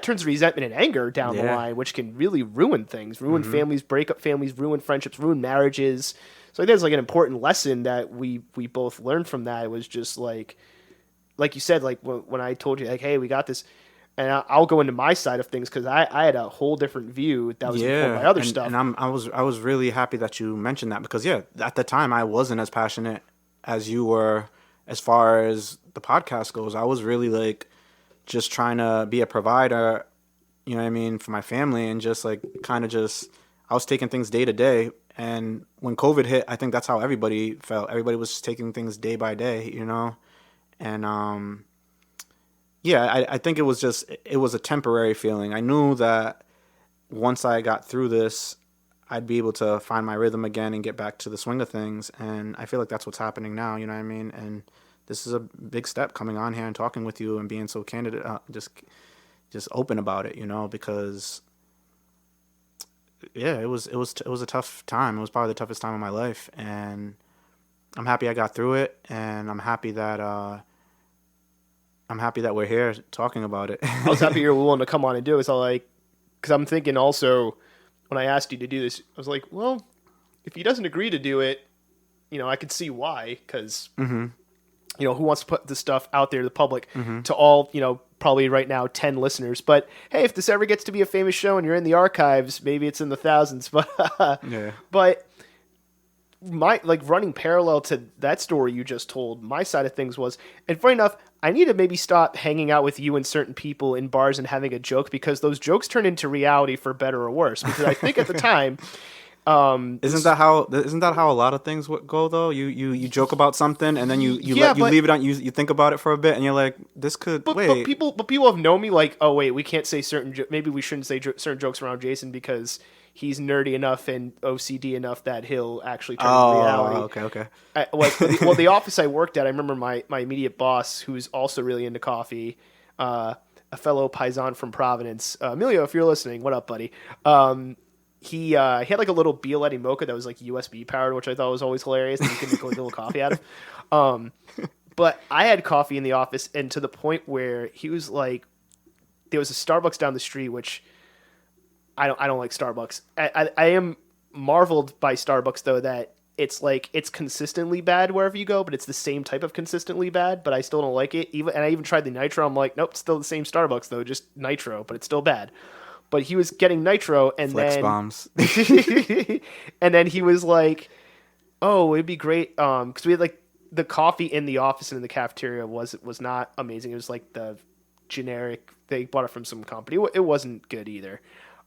turns resentment and anger down the line, which can really ruin things, ruin families, break up families, ruin friendships, ruin marriages. So I think there's like an important lesson that we both learned from that. It was just like you said, like when I told you, like, hey, we got this, and I'll go into my side of things, because I had a whole different view that was informed by other stuff. And I was really happy that you mentioned that, because at the time I wasn't as passionate as you were as far as the podcast goes. I was really like just trying to be a provider, you know what I mean, for my family, and just like kind of just, I was taking things day to day. And when COVID hit, I think that's how everybody felt. Everybody was just taking things day by day, you know? And I think it was a temporary feeling. I knew that once I got through this, I'd be able to find my rhythm again and get back to the swing of things. And I feel like that's what's happening now. You know what I mean? And this is a big step coming on here and talking with you and being so candid, just open about it, because yeah, it was a tough time. It was probably the toughest time of my life, and I'm happy I got through it, and I'm happy that we're here talking about it. I was happy you're willing to come on and do it. So because I'm thinking also when I asked you to do this, I was like, well, if he doesn't agree to do it, I could see why, because who wants to put this stuff out there to the public to all, probably right now 10 listeners. But hey, if this ever gets to be a famous show and you're in the archives, maybe it's in the thousands. But yeah. But my running parallel to that story you just told, my side of things was, and funny enough, I need to maybe stop hanging out with you and certain people in bars and having a joke, because those jokes turn into reality for better or worse. Because I think at the time, isn't that how a lot of things go though? You joke about something and then you leave it on, you think about it for a bit and you're like, this could wait. But people have known me like, oh wait, we can't say maybe we shouldn't say certain jokes around Jason because he's nerdy enough and OCD enough that he'll actually turn into reality. Okay. The office I worked at, I remember my immediate boss, who's also really into coffee, a fellow paisan from Providence, Emilio, if you're listening, what up, buddy? He had like a little Bialetti mocha that was like USB powered, which I thought was always hilarious, and you could make like a little coffee out of. But I had coffee in the office, and to the point where he was like, there was a Starbucks down the street, which I don't like Starbucks. I am marveled by Starbucks though, that it's consistently bad wherever you go, but it's the same type of consistently bad, but I still don't like it. I even tried the nitro. I'm like, nope, it's still the same Starbucks though, just nitro, but it's still bad. But he was getting nitro, and Flex then bombs. and then he was like, oh, it'd be great, because we had like the coffee in the office and in the cafeteria was not amazing. It was like the generic, they bought it from some company. It wasn't good either.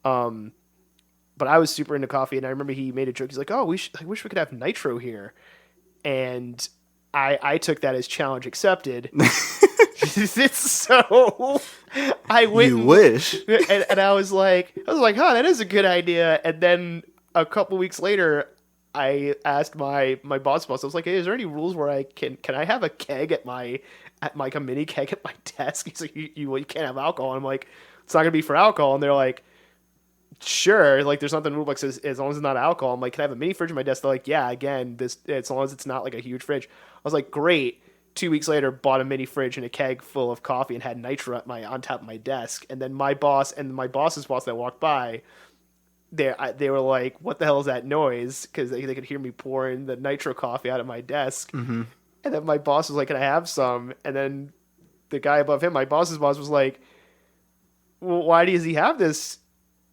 But I was super into coffee, and I remember he made a joke. He's like, oh, I wish we could have nitro here. And I took that as challenge accepted. So I went. You wish. And I was like, huh, that is a good idea. And then a couple weeks later, I asked my boss, I was like, hey, is there any rules where can I have a keg at a mini keg at my desk? He's like, you can't have alcohol. And I'm like, it's not gonna be for alcohol. And they're like, sure, like there's nothing in the rule book says as long as it's not alcohol. I'm like, can I have a mini fridge in my desk? They're like, yeah, again, as long as it's not like a huge fridge. I was like, great. 2 weeks later, bought a mini fridge and a keg full of coffee and had nitro on top of my desk. And then my boss and my boss's boss that walked by, they were like, what the hell is that noise? Because they could hear me pouring the nitro coffee out of my desk. Mm-hmm. And then my boss was like, can I have some? And then the guy above him, my boss's boss, was like, well, why does he have this?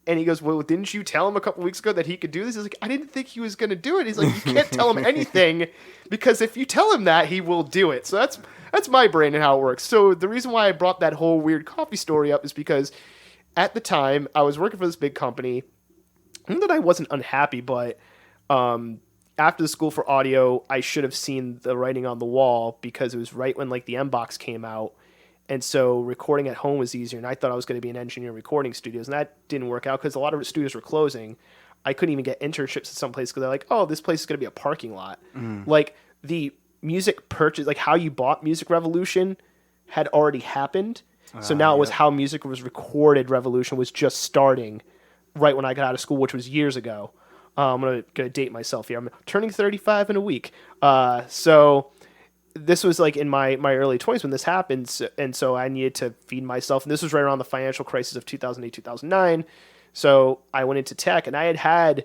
And he goes, well, didn't you tell him a couple weeks ago that he could do this? He's like, I didn't think he was going to do it. He's like, you can't tell him anything, because if you tell him that, he will do it. So that's my brain and how it works. So the reason why I brought that whole weird coffee story up is because at the time I was working for this big company. Not that I wasn't unhappy, but after the school for audio, I should have seen the writing on the wall, because it was right when like the M-Box came out. And so recording at home was easier, and I thought I was going to be an engineer in recording studios, and that didn't work out because a lot of studios were closing. I couldn't even get internships at some place because they're like, oh, this place is going to be a parking lot. Like the music purchase, like how you bought Music Revolution had already happened. So now it was how music was recorded revolution was just starting right when I got out of school, which was years ago. I'm going to date myself here. I'm turning 35 in a week. So this was like in my early 20s when this happened, and so I needed to feed myself. And this was right around the financial crisis of 2008, 2009. So I went into tech, and I had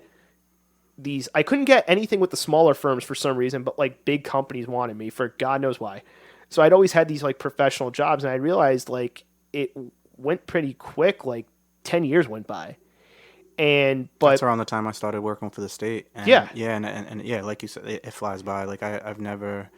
these. I couldn't get anything with the smaller firms for some reason, but like big companies wanted me for God knows why. So I'd always had these like professional jobs, and I realized like it went pretty quick. Like 10 years went by. But that's around the time I started working for the state. And yeah, and yeah, like you said, it flies by. Like I've never.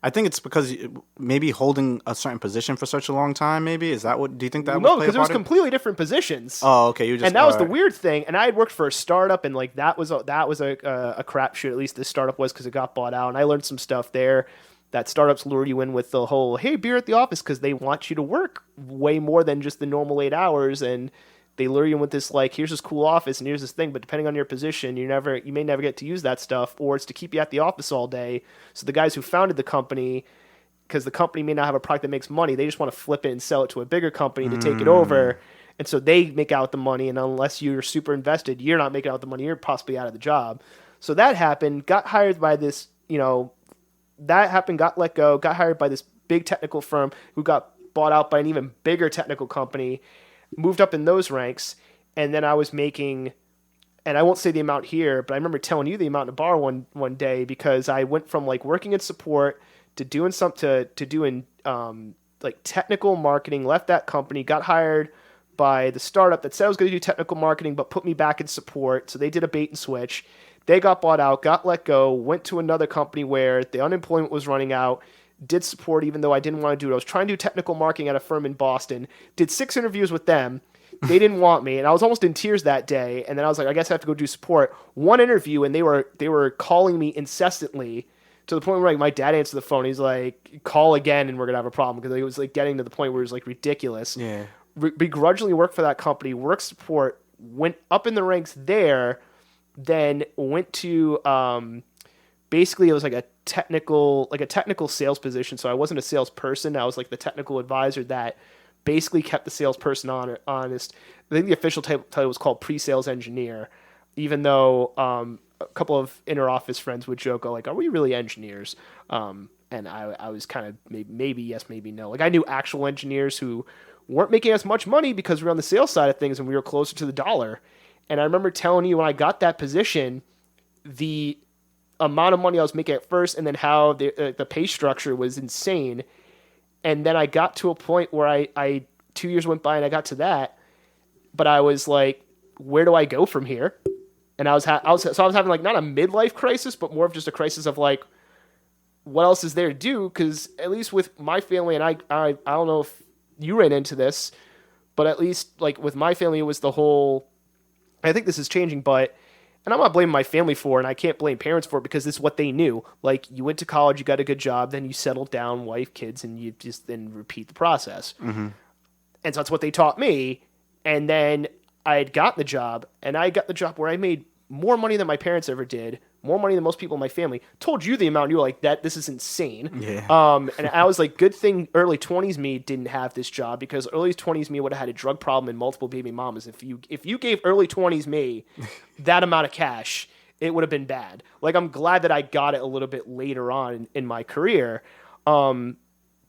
I think it's because maybe holding a certain position for such a long time. Maybe is that what? Do you think that? No, because it was completely different positions. Oh, okay. And that was the weird thing. And I had worked for a startup, and like that was a crapshoot. At least this startup was, because it got bought out. And I learned some stuff there. That startups lure you in with the whole, hey, beer at the office, because they want you to work way more than just the normal 8 hours, and They lure you in with this, like, here's this cool office and here's this thing, but depending on your position, you may never get to use that stuff, or it's to keep you at the office all day. So the guys who founded the company, because the company may not have a product that makes money, they just want to flip it and sell it to a bigger company to take it over. And so they make out the money, and unless you're super invested, you're not making out the money. You're possibly out of the job. So that happened, got hired by this, that happened, got let go, got hired by this big technical firm who got bought out by an even bigger technical company, moved up in those ranks, and then I was making, and I won't say the amount here, but I remember telling you the amount in a bar one day, because I went from like working in support to doing like technical marketing, left that company, got hired by the startup that said I was going to do technical marketing, but put me back in support. So they did a bait and switch. They got bought out, got let go, went to another company where the unemployment was running out, did support even though I didn't want to do it. I was trying to do technical marketing at a firm in Boston, did 6 interviews with them. They didn't want me, and I was almost in tears that day. And then I was like, I guess I have to go do support. One interview, and they were calling me incessantly to the point where like my dad answered the phone. He's like, call again and we're going to have a problem, because it was like getting to the point where it was like ridiculous. Yeah. Begrudgingly worked for that company, worked support, went up in the ranks there, then went to basically it was like a technical sales position. So I wasn't a salesperson. I was like the technical advisor that basically kept the salesperson honest. I think the official title was called pre-sales engineer, even though a couple of inter-office friends would joke, like, are we really engineers? And I was kind of maybe yes, maybe no. Like, I knew actual engineers who weren't making as much money because we were on the sales side of things and we were closer to the dollar. And I remember telling you when I got that position, the amount of money I was making at first, and then how the pay structure was insane. And then I got to a point where I 2 years went by and I got to that, but I was like, where do I go from here? And I was having like not a midlife crisis, but more of just a crisis of like, what else is there to do? Because at least with my family, and I don't know if you ran into this, but at least like with my family, it was the whole, I think this is changing, but, and I'm not blaming my family for it, and I can't blame parents for it, because this is what they knew. Like, you went to college, you got a good job, then you settled down, wife, kids, and you just then repeat the process. Mm-hmm. And so that's what they taught me. And then I had gotten the job, and I got the job where I made more money than my parents ever did, more money than most people in my family. Told you the amount, and you were like, this is insane. Yeah. And I was like, good thing early 20s me didn't have this job, because early 20s me would have had a drug problem and multiple baby mamas. If you gave early 20s me that amount of cash, it would have been bad. Like, I'm glad that I got it a little bit later on in my career. But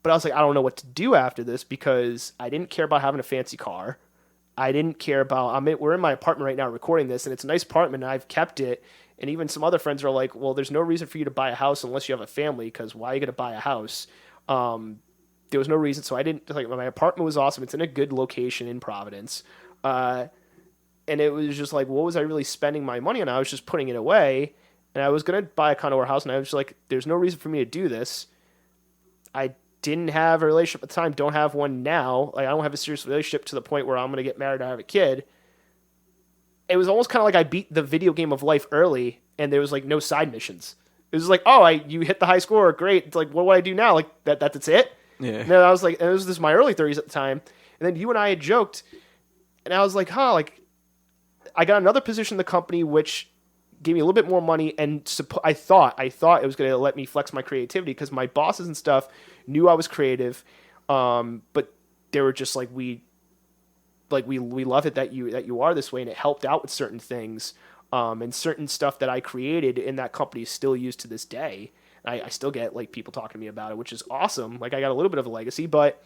I was like, I don't know what to do after this, because I didn't care about having a fancy car. I didn't care about, we're in my apartment right now recording this, and it's a nice apartment, and I've kept it. And even some other friends are like, well, there's no reason for you to buy a house unless you have a family, because why are you going to buy a house? There was no reason. So I didn't, like, my apartment was awesome. It's in a good location in Providence. And it was just like, what was I really spending my money on? I was just putting it away, and I was going to buy a condo or house, and I was just like, there's no reason for me to do this. I didn't have a relationship at the time, don't have one now. Like, I don't have a serious relationship to the point where I'm going to get married and have a kid. It was almost kind of like I beat the video game of life early, and there was like no side missions. It was like, oh, you hit the high score, great. It's like, what do I do now? Like that's it. Yeah. And then I was like, and this was my early 30s at the time. And then you and I had joked, and I was like, like, I got another position in the company which gave me a little bit more money, and I thought it was going to let me flex my creativity, because my bosses and stuff knew I was creative, but they were just like, we love it that you are this way, and it helped out with certain things, and certain stuff that I created in that company is still used to this day. I still get like people talking to me about it, which is awesome. Like, I got a little bit of a legacy, but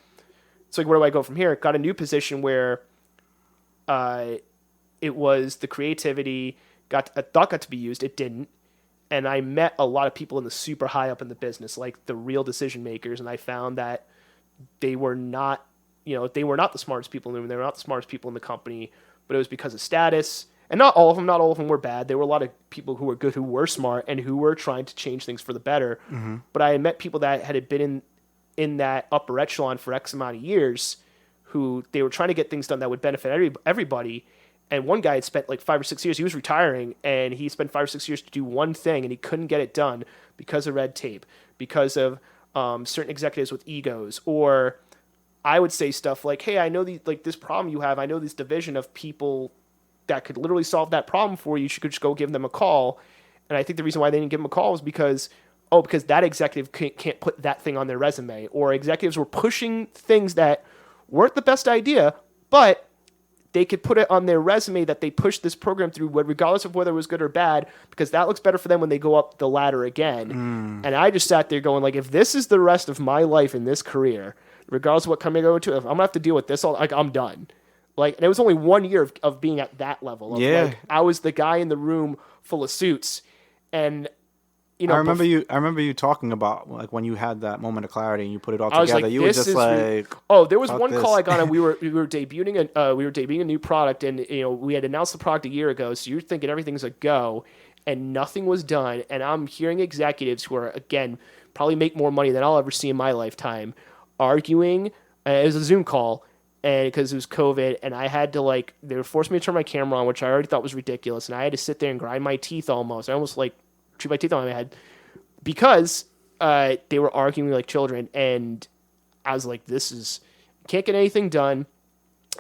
it's like, where do I go from here? Got a new position where it was the creativity I thought got to be used. It didn't. And I met a lot of people in the super high up in the business, like the real decision makers, and I found that they were not the smartest people in the room. They were not the smartest people in the company, but it was because of status. And not all of them were bad. There were a lot of people who were good, who were smart, and who were trying to change things for the better. Mm-hmm. But I had met people that had been in that upper echelon for X amount of years, who they were trying to get things done that would benefit everybody. And one guy had spent like 5 or 6 years. He was retiring, and he spent 5 or 6 years to do one thing, and he couldn't get it done because of red tape, because of certain executives with egos, or I would say stuff like, hey, I know this problem you have. I know this division of people that could literally solve that problem for you. You should just go give them a call. And I think the reason why they didn't give them a call was because that executive can't put that thing on their resume, or executives were pushing things that weren't the best idea, but they could put it on their resume that they pushed this program through, regardless of whether it was good or bad, because that looks better for them when they go up the ladder again. And I just sat there going, like, if this is the rest of my life in this career, regardless of what company I go into, if I'm gonna have to deal with this, I'm done. Like, and it was only 1 year of being at that level. Like, I was the guy in the room full of suits, and you know, I remember you talking about like when you had that moment of clarity and you put it all together. Like, you were just like, there was one call I got, and we were debuting a new product, and we had announced the product a year ago. So you're thinking everything's a go, and nothing was done. And I'm hearing executives who are, again, probably make more money than I'll ever see in my lifetime, arguing. It was a Zoom call, and because it was COVID, and I had to they were forcing me to turn my camera on, which I already thought was ridiculous, and I had to sit there and grind my teeth almost. I almost chew my teeth on my head because they were arguing like children, and I was like, can't get anything done.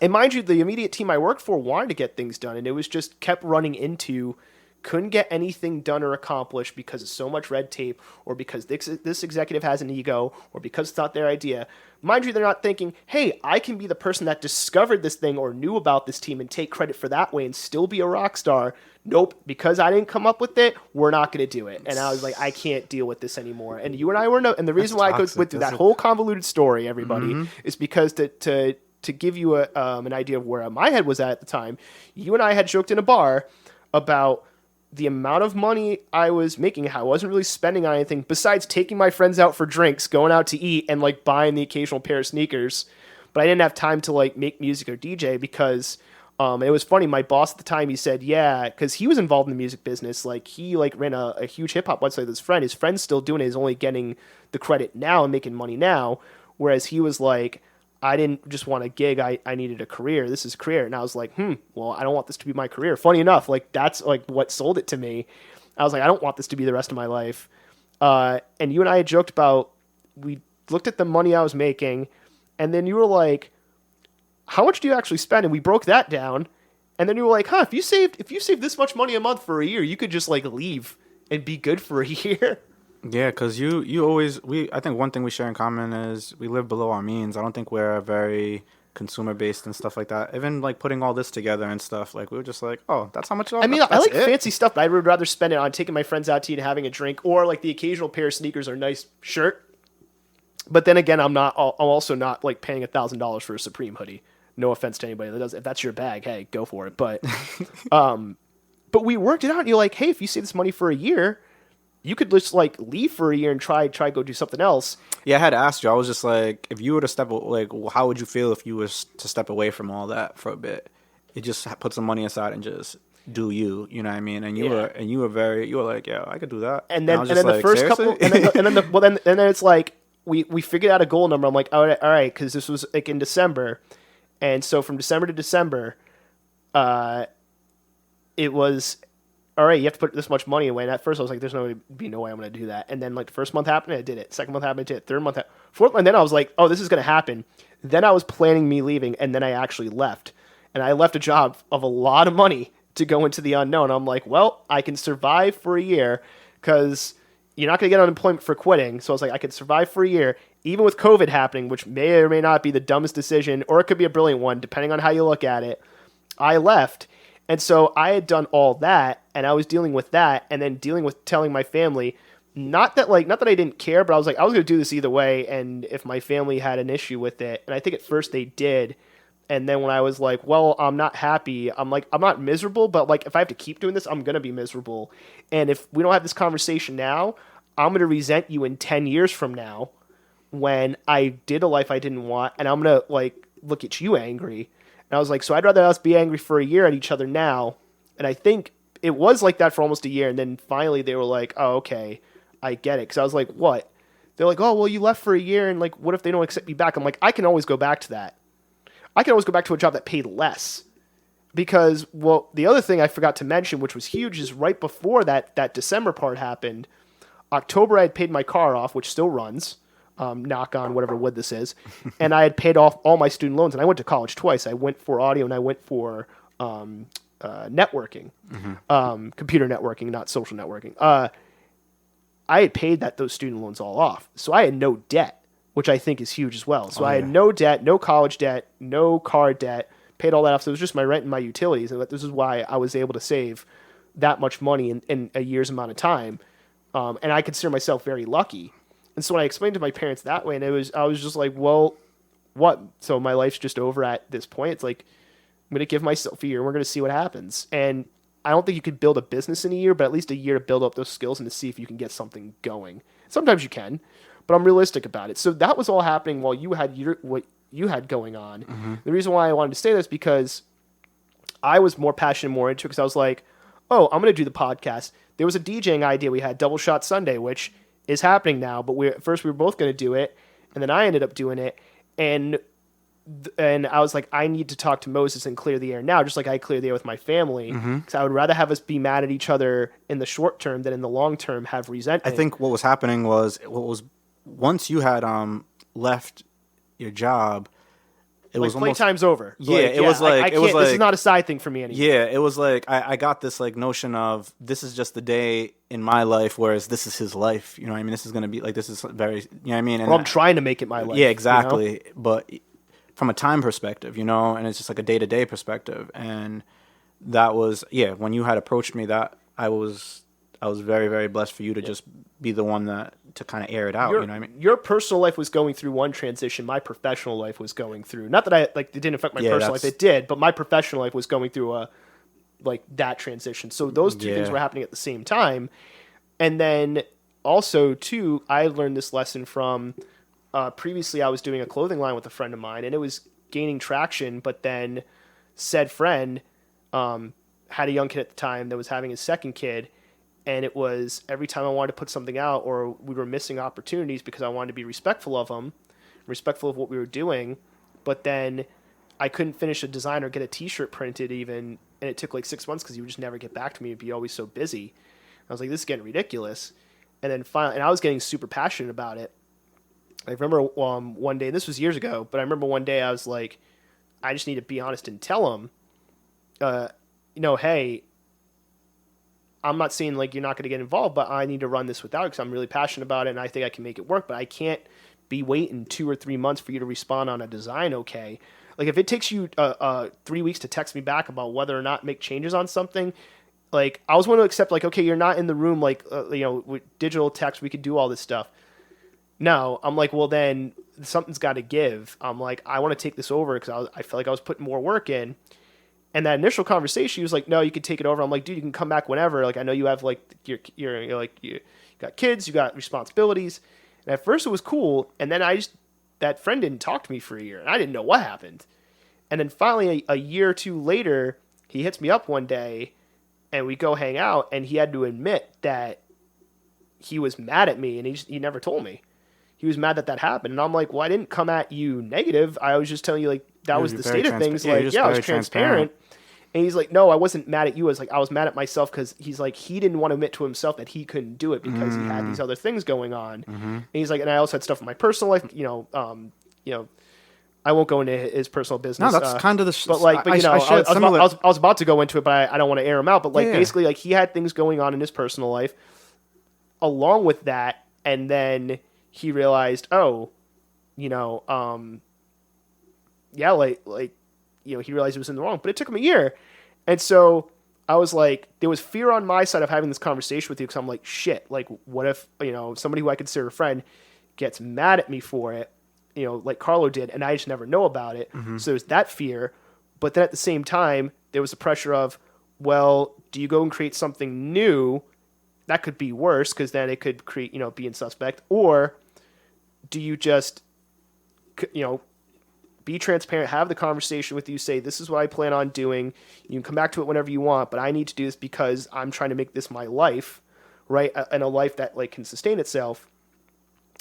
And mind you, the immediate team I worked for wanted to get things done, and it was just kept running into couldn't get anything done or accomplished because of so much red tape, or because this executive has an ego, or because it's not their idea. Mind you, they're not thinking, hey, I can be the person that discovered this thing or knew about this team and take credit for that way and still be a rock star. Nope, because I didn't come up with it, we're not going to do it. And I was like, I can't deal with this anymore. And you and I were and the reason why I went through that whole convoluted story, everybody, is because to give you an idea of where my head was at the time, you and I had joked in a bar about the amount of money I was making, how I wasn't really spending on anything besides taking my friends out for drinks, going out to eat, and buying the occasional pair of sneakers. But I didn't have time to make music or DJ because it was funny. My boss at the time, he said, yeah, because he was involved in the music business. He ran a huge hip hop website with his friend. His friend's still doing it. He's only getting the credit now and making money now. Whereas he was like, I didn't just want a gig. I needed a career. This is a career. And I was like, well, I don't want this to be my career. Funny enough, that's what sold it to me. I was like, I don't want this to be the rest of my life. And you and I had joked about, we looked at the money I was making, and then you were like, how much do you actually spend? And we broke that down. And then you were like, if you saved this much money a month for a year, you could just leave and be good for a year. Yeah, because you always, I think one thing we share in common is we live below our means. I don't think we're very consumer based and stuff like that. Even putting all this together and stuff, we were just like, oh, that's how much. I mean, I like fancy stuff, but I would rather spend it on taking my friends out to eat and having a drink, or the occasional pair of sneakers or a nice shirt. But then again, I'm also not paying $1,000 for a Supreme hoodie. No offense to anybody that does. If that's your bag, hey, go for it. But but we worked it out. And you're like, hey, if you save this money for a year, you could just leave for a year and try go do something else. Yeah, I had to ask you. I was just like, if you were to step, how would you feel if you was to step away from all that for a bit? You just put some money aside and just do you. You know what I mean? And you were like, yeah, I could do that. And then the first seriously? Couple, and then it's we figured out a goal number. I'm like, all right, because this was in December, and so from December to December, it was. All right, you have to put this much money away. And at first I was like, there's no way I'm going to do that. And then the first month happened, I did it. Second month happened, I did it. Third month, fourth month, and then I was like, oh, this is going to happen. Then I was planning me leaving, and then I actually left. And I left a job of a lot of money to go into the unknown. I'm like, well, I can survive for a year because you're not going to get unemployment for quitting. So I was like, I can survive for a year, even with COVID happening, which may or may not be the dumbest decision, or it could be a brilliant one, depending on how you look at it. I left. And so I had done all that, and I was dealing with that, and then dealing with telling my family, not that I didn't care, but I was like, I was going to do this either way, and if my family had an issue with it, and I think at first they did, and then when I was like, well, I'm not happy, I'm not miserable, but if I have to keep doing this, I'm going to be miserable, and if we don't have this conversation now, I'm going to resent you in 10 years from now, when I did a life I didn't want, and I'm going to look at you angry. And I was like, so I'd rather us be angry for a year at each other now. And I think it was like that for almost a year. And then finally they were like, oh, okay, I get it. Because I was like, what? They're like, oh, well, you left for a year. And what if they don't accept me back? I'm like, I can always go back to that. I can always go back to a job that paid less. Because, well, the other thing I forgot to mention, which was huge, is right before that December part happened, October I had paid my car off, which still runs. knock on whatever wood this is. And I had paid off all my student loans, and I went to college twice. I went for audio and I went for networking, computer networking, not social networking. I had paid those student loans all off. So I had no debt, which I think is huge as well. So I had no debt, no college debt, no car debt, paid all that off. So it was just my rent and my utilities. And this is why I was able to save that much money in a year's amount of time. And I consider myself very lucky. And so when I explained to my parents that way, and I was just like, well, what? So my life's just over at this point. It's like, I'm going to give myself a year and we're going to see what happens. And I don't think you could build a business in a year, but at least a year to build up those skills and to see if you can get something going. Sometimes you can, but I'm realistic about it. So that was all happening while you had what you had going on. Mm-hmm. The reason why I wanted to say this because I was more passionate, more into it, because I was like, oh, I'm going to do the podcast. There was a DJing idea we had, Double Shot Sunday, which is happening now, but first we were both going to do it, and then I ended up doing it, and I was like, I need to talk to Moses and clear the air now, just like I clear the air with my family, because I would rather have us be mad at each other in the short term than in the long term have resentment. I think what was happening was once you had left your job, it was almost playtime's over. Yeah, it was like this is not a side thing for me anymore. Yeah, it was like I got this like notion of this is just the day in my life, whereas this is his life. You know what I mean? This is gonna be like this is very you know what I mean? And I'm trying to make it my life. Yeah, exactly. You know? But from a time perspective, and it's just like a day-to-day perspective. And that was when you had approached me, that I was very, very blessed for you to just be the one to kind of air it out. You know what I mean? Your personal life was going through one transition. My professional life was going through, not that it didn't affect my personal life. It did, but my professional life was going through that transition. So those two things were happening at the same time. And then also too, I learned this lesson from, previously I was doing a clothing line with a friend of mine and it was gaining traction, but then said friend, had a young kid at the time that was having his second kid. And it was every time I wanted to put something out or we were missing opportunities because I wanted to be respectful of them, respectful of what we were doing. But then I couldn't finish a design or get a t-shirt printed even. And it took like 6 months because he would just never get back to me. He'd be always so busy. I was like, this is getting ridiculous. And then finally, and I was getting super passionate about it. I remember one day, this was years ago, but I remember one day I was like, I just need to be honest and tell him, hey, I'm not saying like you're not going to get involved, but I need to run this without it because I'm really passionate about it and I think I can make it work, but I can't be waiting 2 or 3 months for you to respond on a design. Okay. Like if it takes you 3 weeks to text me back about whether or not make changes on something, like I was willing to accept like, okay, you're not in the room, like, with digital text, we could do all this stuff. No, I'm like, well then something's got to give. I'm like, I want to take this over because I felt like I was putting more work in. And that initial conversation, he was like, no, you can take it over. I'm like, dude, you can come back whenever. Like, I know you have like, you got kids, you got responsibilities. And at first it was cool. And then that friend didn't talk to me for a year and I didn't know what happened. And then finally a year or two later, he hits me up one day and we go hang out and he had to admit that he was mad at me and he never told me. He was mad that happened. And I'm like, well, I didn't come at you negative. I was just telling you like, that was the state of things. I was transparent. And he's like, no, I wasn't mad at you. I was mad at myself because he's like, he didn't want to admit to himself that he couldn't do it because he had these other things going on. And he's like, and I also had stuff in my personal life, I won't go into his personal business. No, that's kind of the. I was about to go into it, but I don't want to air him out. But basically, like he had things going on in his personal life, along with that, and then he realized, he realized he was in the wrong. But it took him a year, and so I was like, there was fear on my side of having this conversation with you because I'm like, shit, like what if somebody who I consider a friend gets mad at me for it. Like Carlo did, and I just never know about it. Mm-hmm. So there's that fear. But then at the same time, there was the pressure of, well, do you go and create something new? That could be worse because then it could create, being suspect. Or do you just, be transparent, have the conversation with you, say, this is what I plan on doing. You can come back to it whenever you want, but I need to do this because I'm trying to make this my life, right? And a life that like can sustain itself.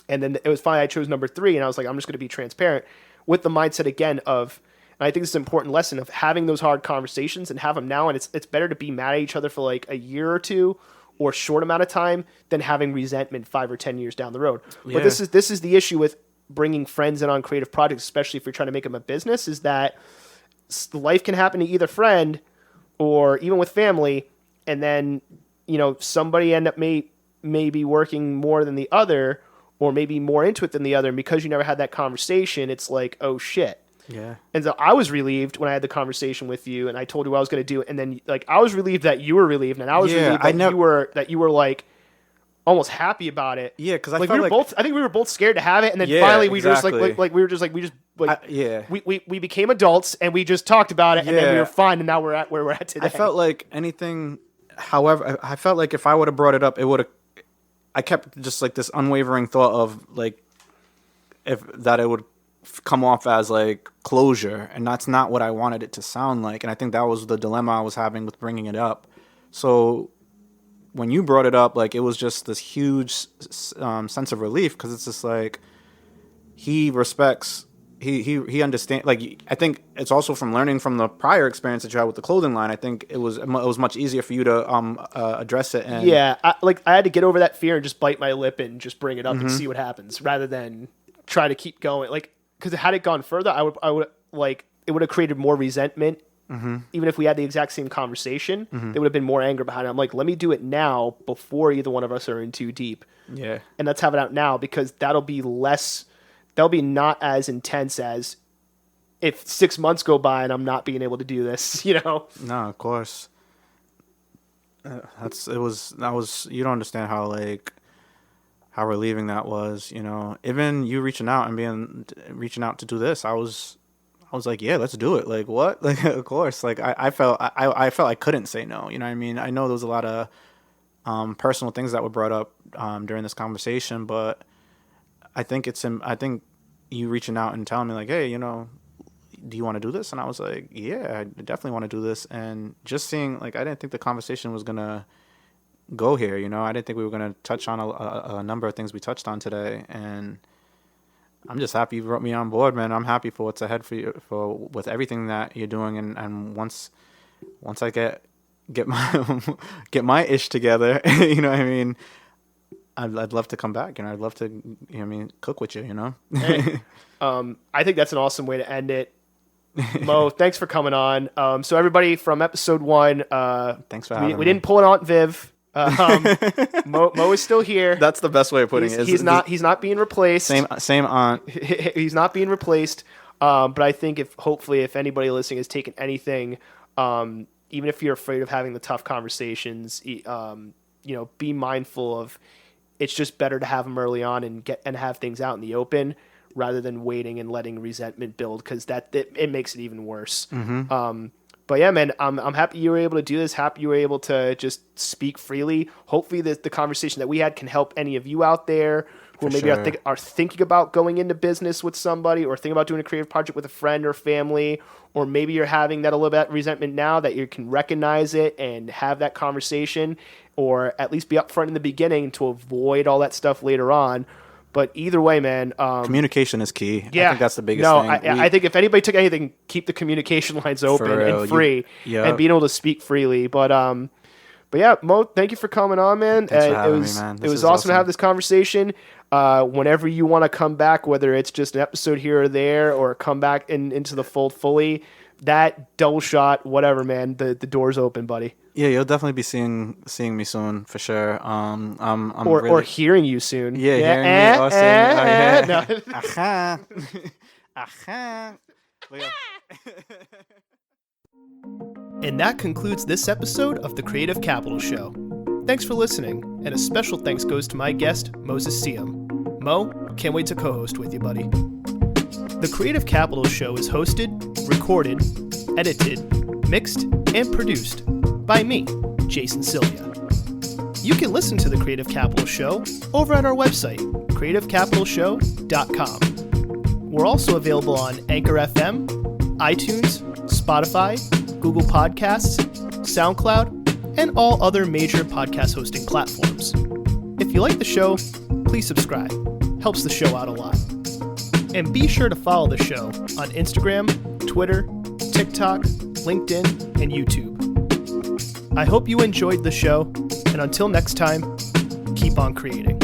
And then it was fine. I chose number 3, and I was like, I'm just going to be transparent with the mindset again of, and I think this is an important lesson of having those hard conversations and have them now. And it's better to be mad at each other for like a year or two or short amount of time than having resentment 5 or 10 years down the road. Yeah. But this is the issue with bringing friends in on creative projects, especially if you're trying to make them a business, is that life can happen to either friend or even with family, and then, you know, somebody end up maybe working more than the other, or maybe more into it than the other, and because you never had that conversation, it's like, oh shit. Yeah. And so I was relieved when I had the conversation with you, and I told you what I was going to do, and then like I was relieved that you were relieved, and I was relieved that you were like almost happy about it. Yeah, because I like felt we were both. I think we were both scared to have it, and then finally we exactly. were just we became adults, and we just talked about it, and then we were fine, and now we're at where we're at today. I felt like anything. However, I felt like if I would have brought it up, it would have. I kept just like this unwavering thought of like it would come off as like closure, and that's not what I wanted it to sound like. And I think that was the dilemma I was having with bringing it up. So when you brought it up, like it was just this huge sense of relief, because it's just like he respects. He understands. Like I think it's also from learning from the prior experience that you had with the clothing line. I think it was much easier for you to address it. And I had to get over that fear and just bite my lip and just bring it up and see what happens, rather than try to keep going. Like, because had it gone further, I would like it would have created more resentment. Even if we had the exact same conversation, there would have been more anger behind it. I'm like, let me do it now before either one of us are in too deep. Yeah, and let's have it out now, because that'll be not as intense as if 6 months go by and I'm not being able to do this, you know? No, of course. You don't understand how relieving that was, you know. Even you reaching out to do this, I was like, yeah, let's do it. Like, what? Like, of course. Like, I felt I couldn't say no, you know what I mean? I know there was a lot of personal things that were brought up during this conversation, but I think you reaching out and telling me like, hey, you know, do you want to do this? And I was like, yeah, I definitely want to do this. And just seeing, like, I didn't think the conversation was going to go here, you know. I didn't think we were going to touch on a number of things we touched on today. And I'm just happy you brought me on board, man. I'm happy for what's ahead for you, with everything that you're doing. And once I get my ish together, you know what I mean, I'd love to come back, and I'd love to, you know what I mean, cook with you, you know? Hey, I think that's an awesome way to end it. Mo, thanks for coming on. So everybody, from episode 1, thanks for having me. We didn't pull an Aunt Viv. Mo is still here. That's the best way of putting it. He's not being replaced. Same aunt. He's not being replaced. But I think if anybody listening has taken anything, even if you're afraid of having the tough conversations, you know, be mindful of, it's just better to have them early on and have things out in the open, rather than waiting and letting resentment build, because it makes it even worse. But yeah, man, I'm happy you were able to do this. Happy you were able to just speak freely. Hopefully the conversation that we had can help any of you out there who are thinking about going into business with somebody, or thinking about doing a creative project with a friend or family, or maybe you're having that a little bit resentment now, that you can recognize it and have that conversation, or at least be upfront in the beginning to avoid all that stuff later on. But either way, man, communication is key. Yeah, I think that's the biggest thing. I think if anybody took anything, keep the communication lines open and free, and being able to speak freely. But yeah, Mo, thank you for coming on, man. Thanks for having me, man. It was awesome to have this conversation. Whenever you want to come back, whether it's just an episode here or there, or come back into the fold fully, that double shot, whatever, man, the door's open, buddy. Yeah, you'll definitely be seeing me soon for sure. Or hearing you soon. Yeah, hearing me or seeing. No. Aha. Aha. And that concludes this episode of the Creative Capital Show. Thanks for listening, and a special thanks goes to my guest, Moses Sium. Mo, can't wait to co-host with you, buddy. The Creative Capital Show is hosted, recorded, edited, mixed, and produced by me, Jason Sylvia. You can listen to The Creative Capital Show over at our website, creativecapitalshow.com. We're also available on Anchor FM, iTunes, Spotify, Google Podcasts, SoundCloud, and all other major podcast hosting platforms. If you like the show, please subscribe. Helps the show out a lot. And be sure to follow the show on Instagram, Twitter, TikTok, LinkedIn, and YouTube. I hope you enjoyed the show, and until next time, keep on creating.